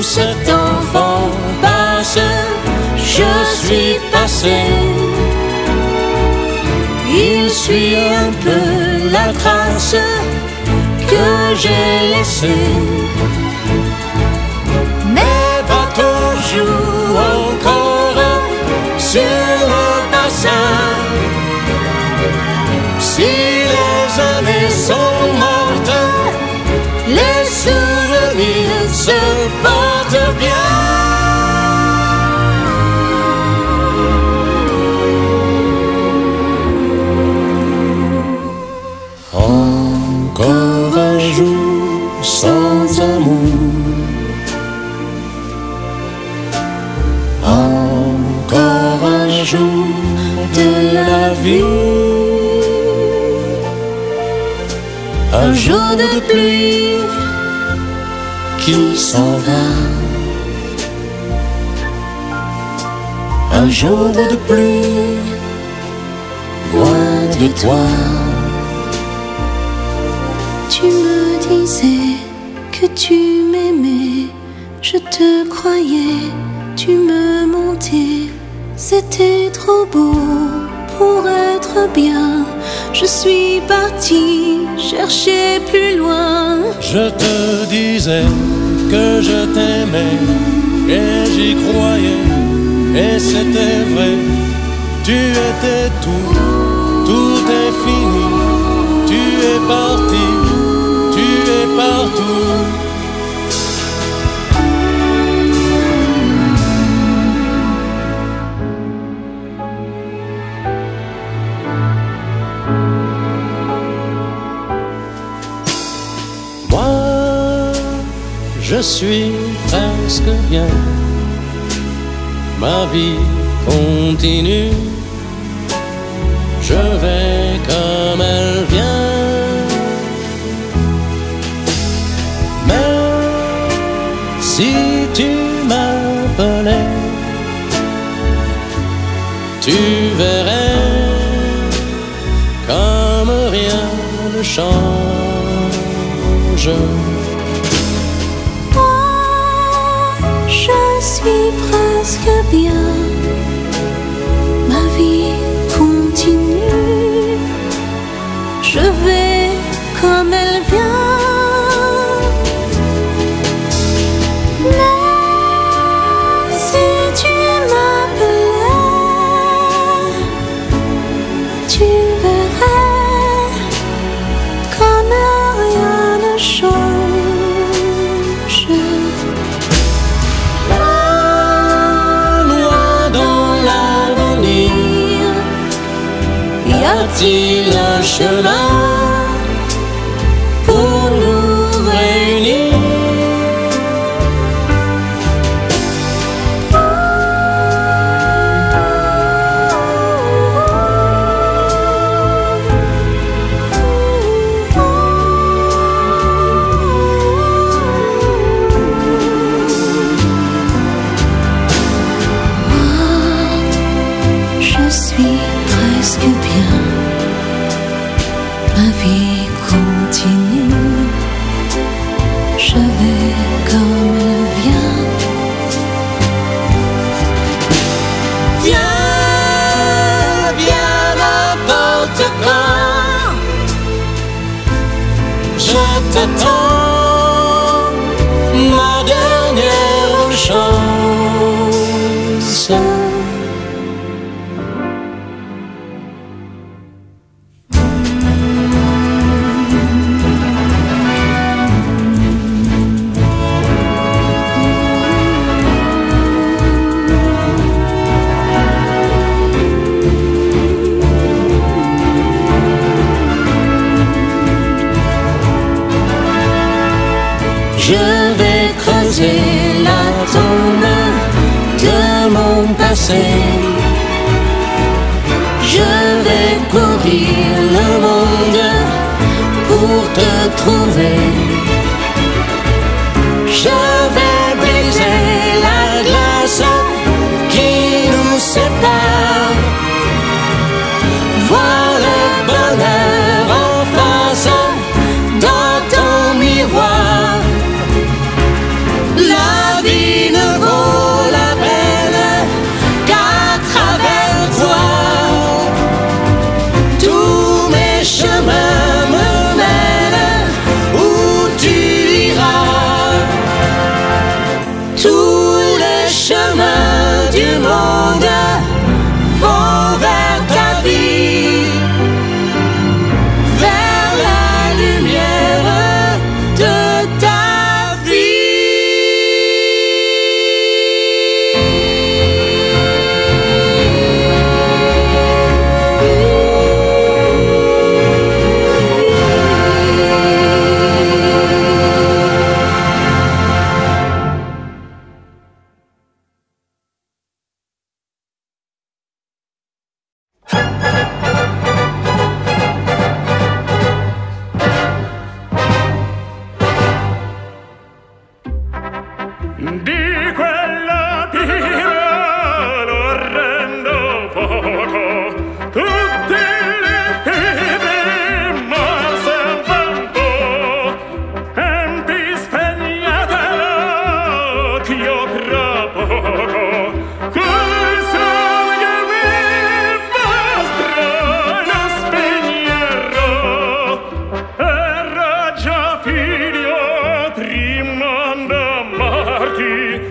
Cet enfant passe, je suis passé. Il suit un peu la trace que j'ai laissée, mais pas toujours encore sur le bassin. Si les années sont mortes, les souvenirs se portent bien. Encore un jour sans amour. Encore un jour de la vie. Un jour de pluie qui s'en va. Un jour de pluie loin de toi. Tu me disais que tu m'aimais, je te croyais, tu me mentais. C'était trop beau pour être bien. Je suis partie chercher plus loin. Je te disais que je t'aimais et j'y croyais, et c'était vrai. Tu étais tout, tout est fini. Tu es parti, tu es partout. Je suis presque bien, ma vie continue. Je vais comme elle vient, Si tu m'appelais, tu verrais comme rien ne change. Moi, je suis presque bien. Ma vie continue. Je vais comme elle vient. Mais si tu m'appelais, tu verrais comme rien ne change. Loin dans l'avenir, y a-t-il un chemin pour nous réunir? Je suis presque bien. Ma vie continue. Je vais comme elle vient. Viens, viens n'importe quand. Je t'attends, ma dernière chance. Je vais creuser la tombe de mon passé. Je vais courir le monde pour te trouver. Je vais briser la glace qui nous sépare. Voir le bonheur en face dans ton miroir. La vie ne vaut la peine qu'à travers toi. Tous mes chemins me mènent où tu iras. Tous les chemins du monde vont vers ta vie, vers la lumière de ta Di quella pira lo rendo poco, tutte le fede ma servando, empi spegnatela ch'io fra poco, questo che mi basta lo spegnerò, era già figlio prima d'amarti.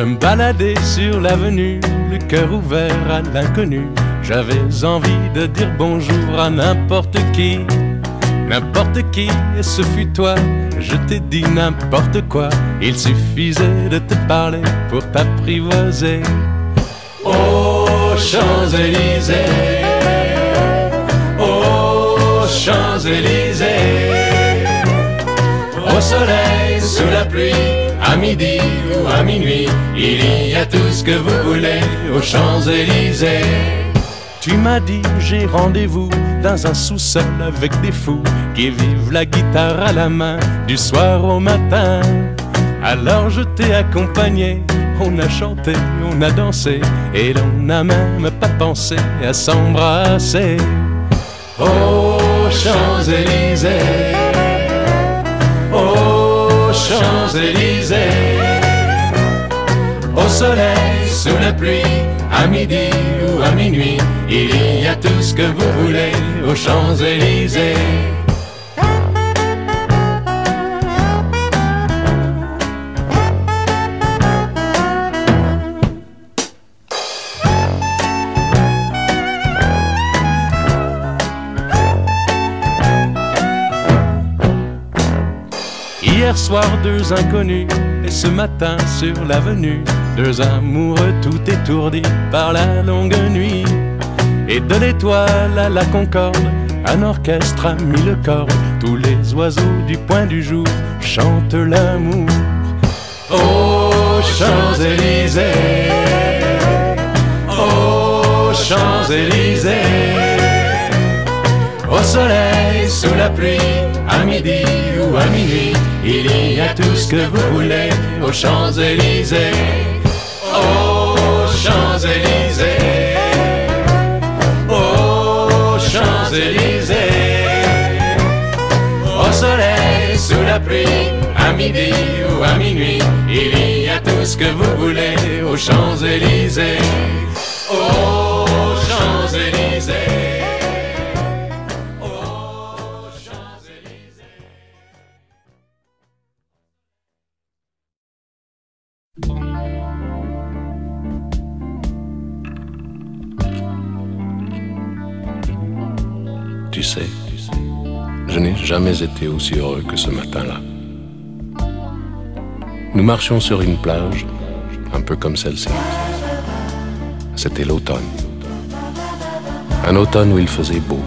me baladais sur l'avenue, le cœur ouvert à l'inconnu. J'avais envie de dire bonjour à n'importe qui, et ce fut toi. Je t'ai dit n'importe quoi, il suffisait de te parler pour t'apprivoiser. Aux Champs-Élysées, aux Champs-Élysées, au soleil, sous la pluie, à midi ou à minuit, il y a tout ce que vous voulez aux Champs-Élysées. Tu m'as dit j'ai rendez-vous dans un sous-sol avec des fous qui vivent la guitare à la main du soir au matin. Alors je t'ai accompagné, on a chanté, on a dansé et l'on n'a même pas pensé à s'embrasser. Aux Champs-Élysées, aux Champs-Élysées, au soleil, sous la pluie, à midi ou à minuit, il y a tout ce que vous voulez aux Champs-Élysées. Hier soir, deux inconnus, et ce matin sur l'avenue, deux amoureux tout étourdis par la longue nuit. Et de l'étoile à la Concorde, un orchestre a mis le corps. Tous les oiseaux du point du jour chantent l'amour. Aux Champs-Élysées, aux Champs-Élysées, au soleil, sous la pluie, à midi ou à minuit, il y a tout ce que vous voulez aux Champs-Élysées. Aux Champs-Élysées, aux Champs-Élysées, au soleil, sous la pluie, à midi ou à minuit, il y a tout ce que vous voulez aux Champs-Élysées. Aux Champs-Élysées. Tu sais, je n'ai jamais été aussi heureux que ce matin-là. Nous marchions sur une plage, un peu comme celle-ci. C'était l'automne. Un automne où il faisait beau.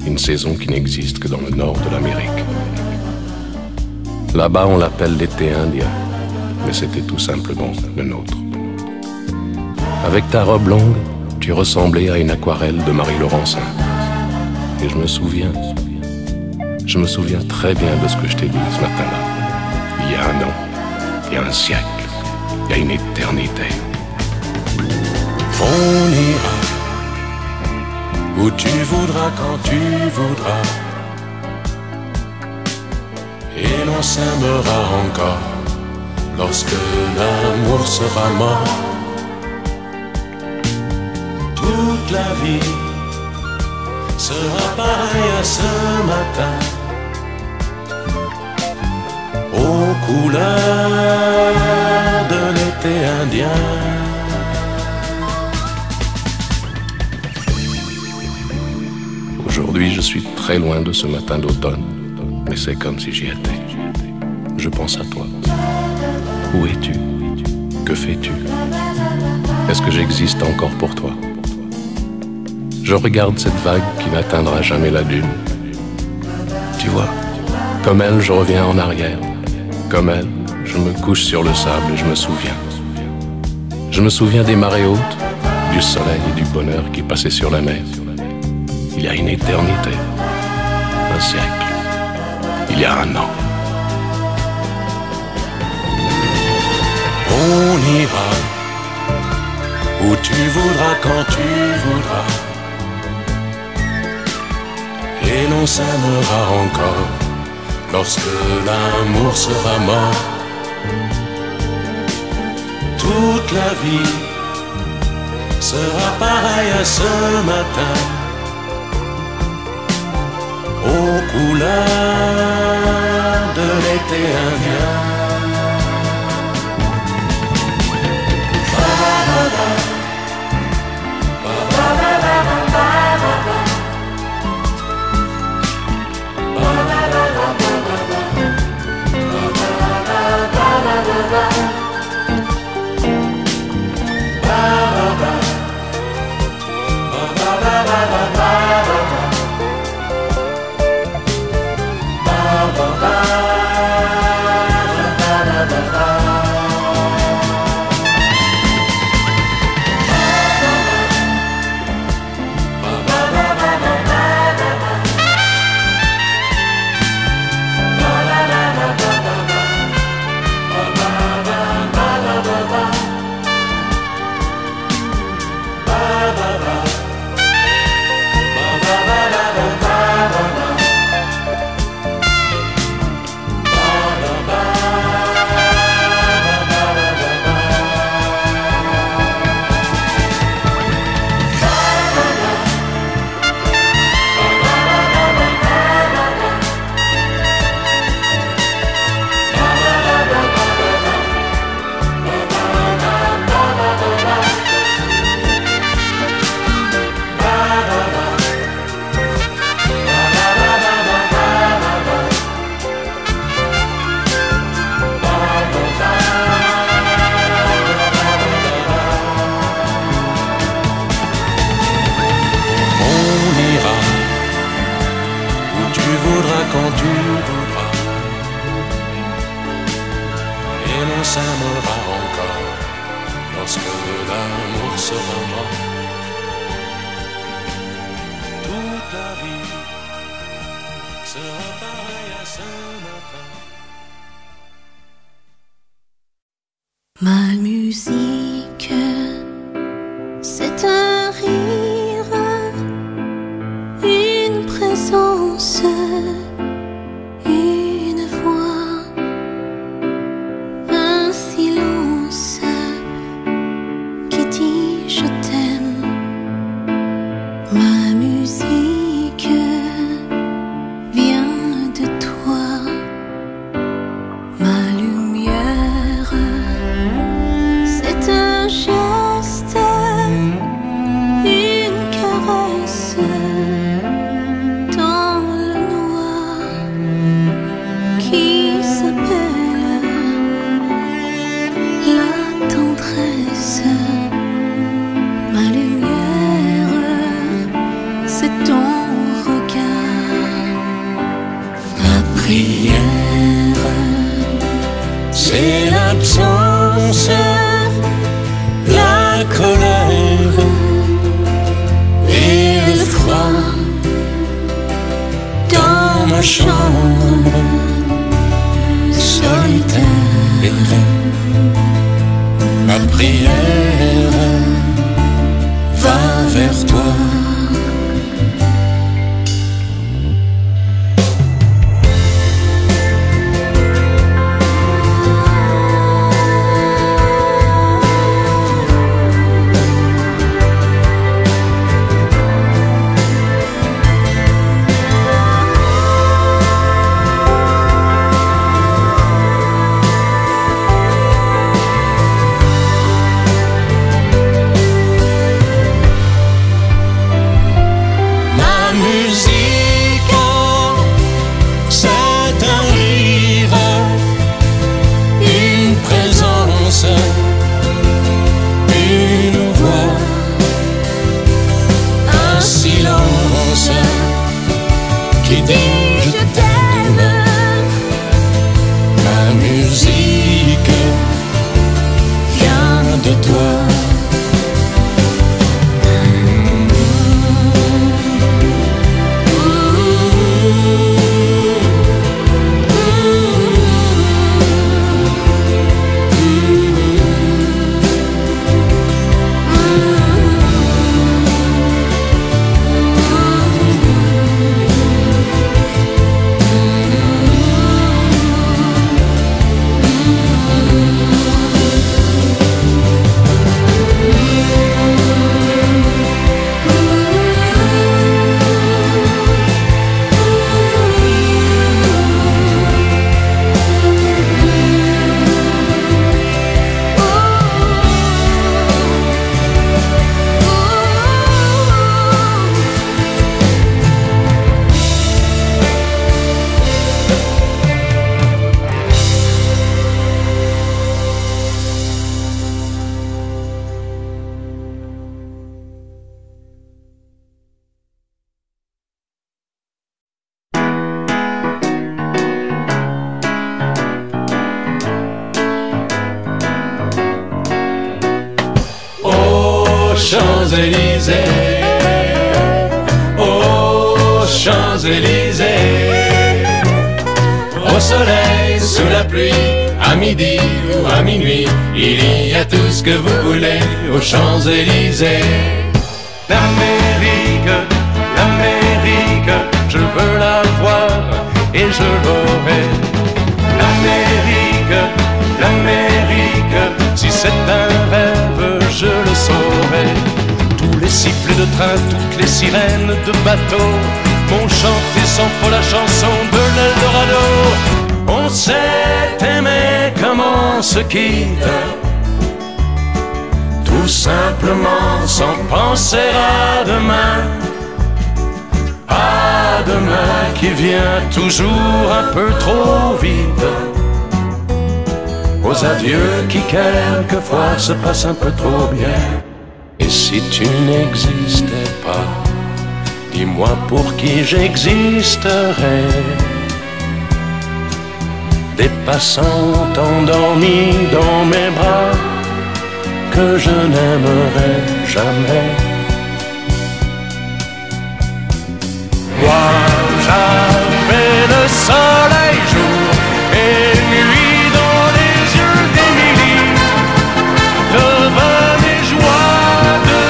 Une saison qui n'existe que dans le nord de l'Amérique. Là-bas, on l'appelle l'été indien, mais c'était tout simplement le nôtre. Avec ta robe longue, tu ressemblais à une aquarelle de Marie Laurencin. Et je me souviens très bien de ce que je t'ai dit ce matin-là. Il y a un an, il y a un siècle, il y a une éternité. On ira où tu voudras, quand tu voudras, et l'on s'aimera encore lorsque l'amour sera mort. Toute la vie sera pareil à ce matin, aux couleurs de l'été indien. Aujourd'hui, je suis très loin de ce matin d'automne, mais c'est comme si j'y étais. Je pense à toi. Où es-tu? Que fais-tu? Est-ce que j'existe encore pour toi? Je regarde cette vague qui n'atteindra jamais la dune. Tu vois, comme elle, je reviens en arrière. Comme elle, je me couche sur le sable et je me souviens. Je me souviens des marées hautes, du soleil et du bonheur qui passaient sur la mer. Il y a une éternité, un siècle, il y a un an. On ira où tu voudras, quand tu voudras, et l'on s'aimera encore lorsque l'amour sera mort. Toute la vie sera pareille à ce matin, aux couleurs de l'été indien. C'est un rire, une présence, une voix, un silence qui dit je t'aime. Ma musique vient de toi, ma lumière. C'est un geste, une caresse dans le noir qui s'appelle la tendresse. Ma lumière, c'est ton regard. Ma prière, c'est l'absence, la colère et le froid dans ma chambre solitaire. Ma prière va vers toi. Qui dit je t'aime. Ma musique vient de toi. Champs-Élysées, aux Champs-Élysées, au soleil, sous la pluie, à midi ou à minuit, il y a tout ce que vous voulez aux Champs-Élysées. L'Amérique, l'Amérique, je veux la voir et je l'aurai. L'Amérique, l'Amérique, si c'est un rêve, je le saurai. Tous les sifflets de train, toutes les sirènes de bateau m'ont chanté sans faux la chanson de l'Eldorado. On s'est aimé comme on se quitte, tout simplement sans penser à demain. À demain qui vient toujours un peu trop vite, aux adieux qui quelquefois se passent un peu trop bien. Et si tu n'existais pas, dis-moi pour qui j'existerais. Des passants endormis dans mes bras que je n'aimerais jamais. Moi j'avais le soleil jour et nuit dans les yeux d'Émilie, de vin et joie de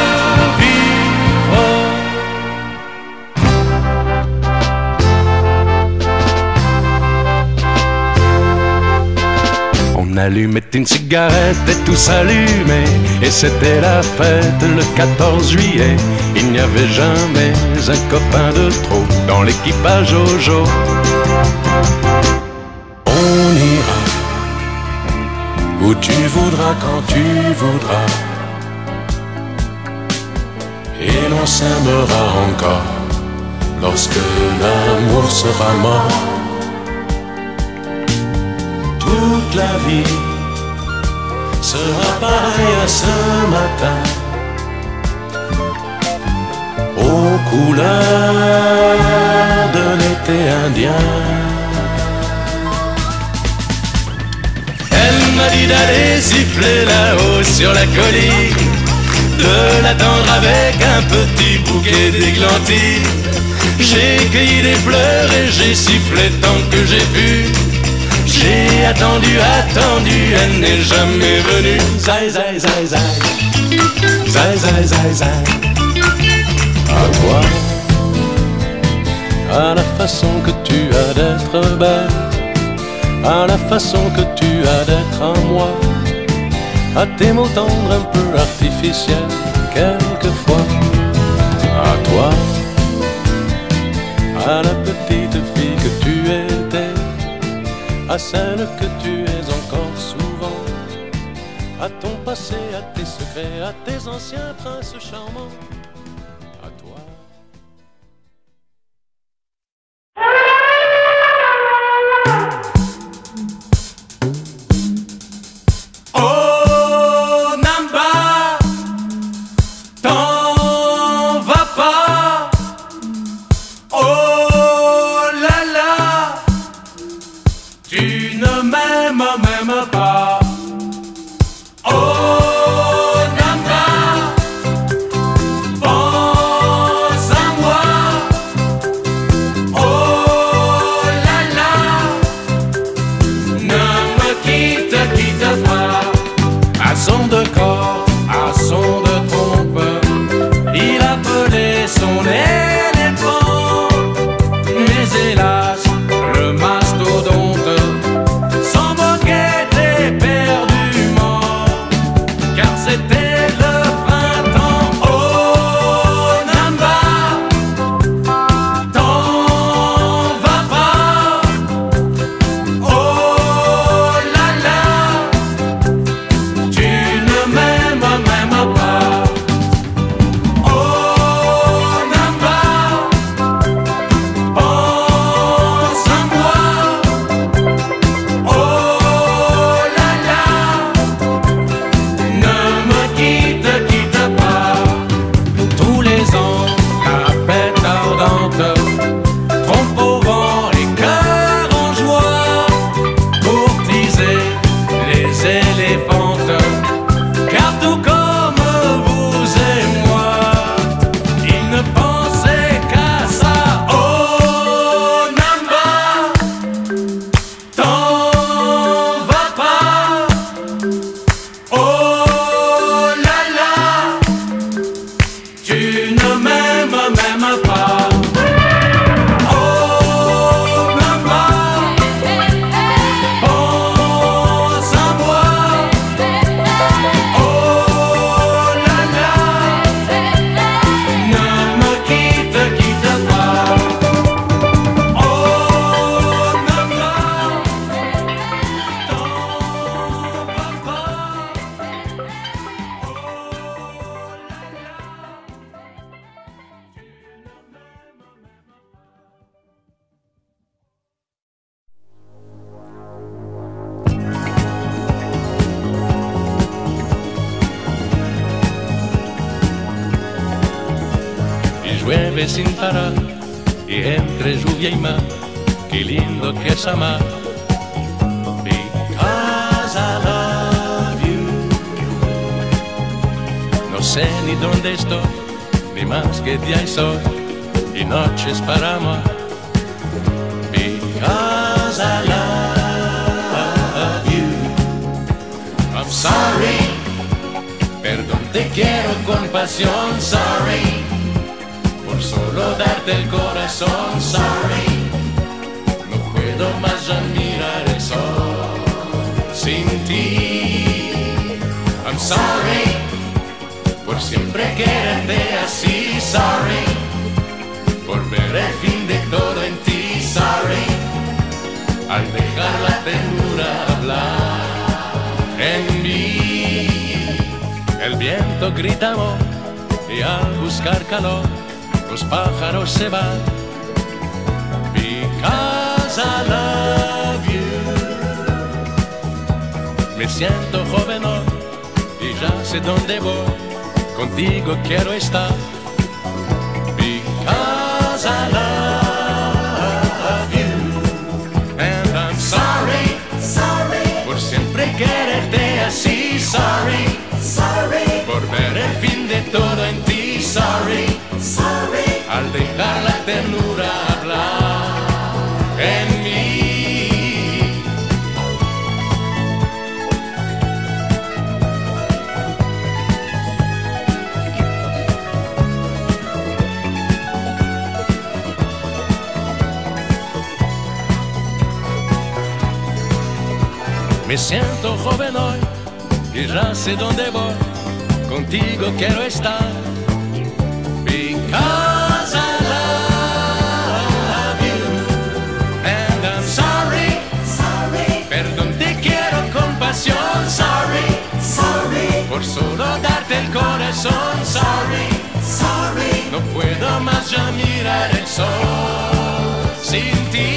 allumait une cigarette et tout s'allumait. Et c'était la fête le 14 juillet. Il n'y avait jamais un copain de trop dans l'équipage Jojo. On ira où tu voudras, quand tu voudras, et l'on s'aimera encore lorsque l'amour sera mort. Toute la vie sera pareille à ce matin, aux couleurs de l'été indien. Elle m'a dit d'aller siffler là-haut sur la colline, de l'attendre avec un petit bouquet d'églantines. J'ai cueilli des fleurs et j'ai sifflé tant que j'ai pu. J'ai attendu, elle n'est jamais venue. Zai, zai, zai, zai. Zai, zai, zai, zai. À toi, À la façon que tu as d'être belle, à la façon que tu as d'être à moi, à tes mots tendres un peu artificiels quelquefois. À toi, à la petite fille que tu étais, à celle que tu es encore souvent, à ton passé, à tes secrets, à tes anciens princes charmants. À toi. Oh Namba, t'en vas pas. Oh là là, tu ne m'aimes même pas. Oh Namba, pense à moi. Oh là là, ne me quitte pas. À son de corps, à son de trompe, Il appelait son éléphant, mais hélas, le mastodonte s'en moquait éperdument, car c'était le printemps. Oh Namba, t'en vas pas. Oh là là, tu ne m'aimes même pas. Oh Namba, pense à moi. Oh là là, ne me quitte pas. tous les ans, la bête ardente Trompe au vent et cœur en joie, courtisait les éléphantes, car tout comme vous et moi, il ne pensait qu'à ça. Oh Namba, t'en vas pas. Oh là là, tu ne m'aimes même pas. Oh Namba, pense à moi. Oh là là, ne me quitte pas. Oh Namba, t'en vas pas. y llueve sin parar, y entre lluvia y mar, qué lindo que es amar. Because I love you. No sé ni dónde estoy, ni más que día y sol, y noches para amar. Because I love you. I'm sorry, perdón, te quiero con pasión, sorry, por solo darte el corazón, sorry, no puedo más ya mirar el sol, sin ti. I'm sorry por siempre quererte así. Sorry por ver el fin de todo en ti. Sorry al dejar la ternura hablar en mí. El viento grita amor y al buscar calor los pájaros se van. Because I love you. Me siento joven hoy y ya sé dónde voy. Contigo quiero estar. Because I love you. And I'm sorry, sorry por siempre quererte así. Sorry, sorry por ver el fin de todo en ti. Sorry, sorry al dejar la ternura hablar en mí. Me siento joven hoy y ya sé dónde voy. Contigo quiero estar. Because I love you. And I'm sorry, sorry. Perdón, te quiero con pasión. Sorry, sorry por solo darte el corazón. Sorry, sorry no puedo más ya mirar el sol sin ti.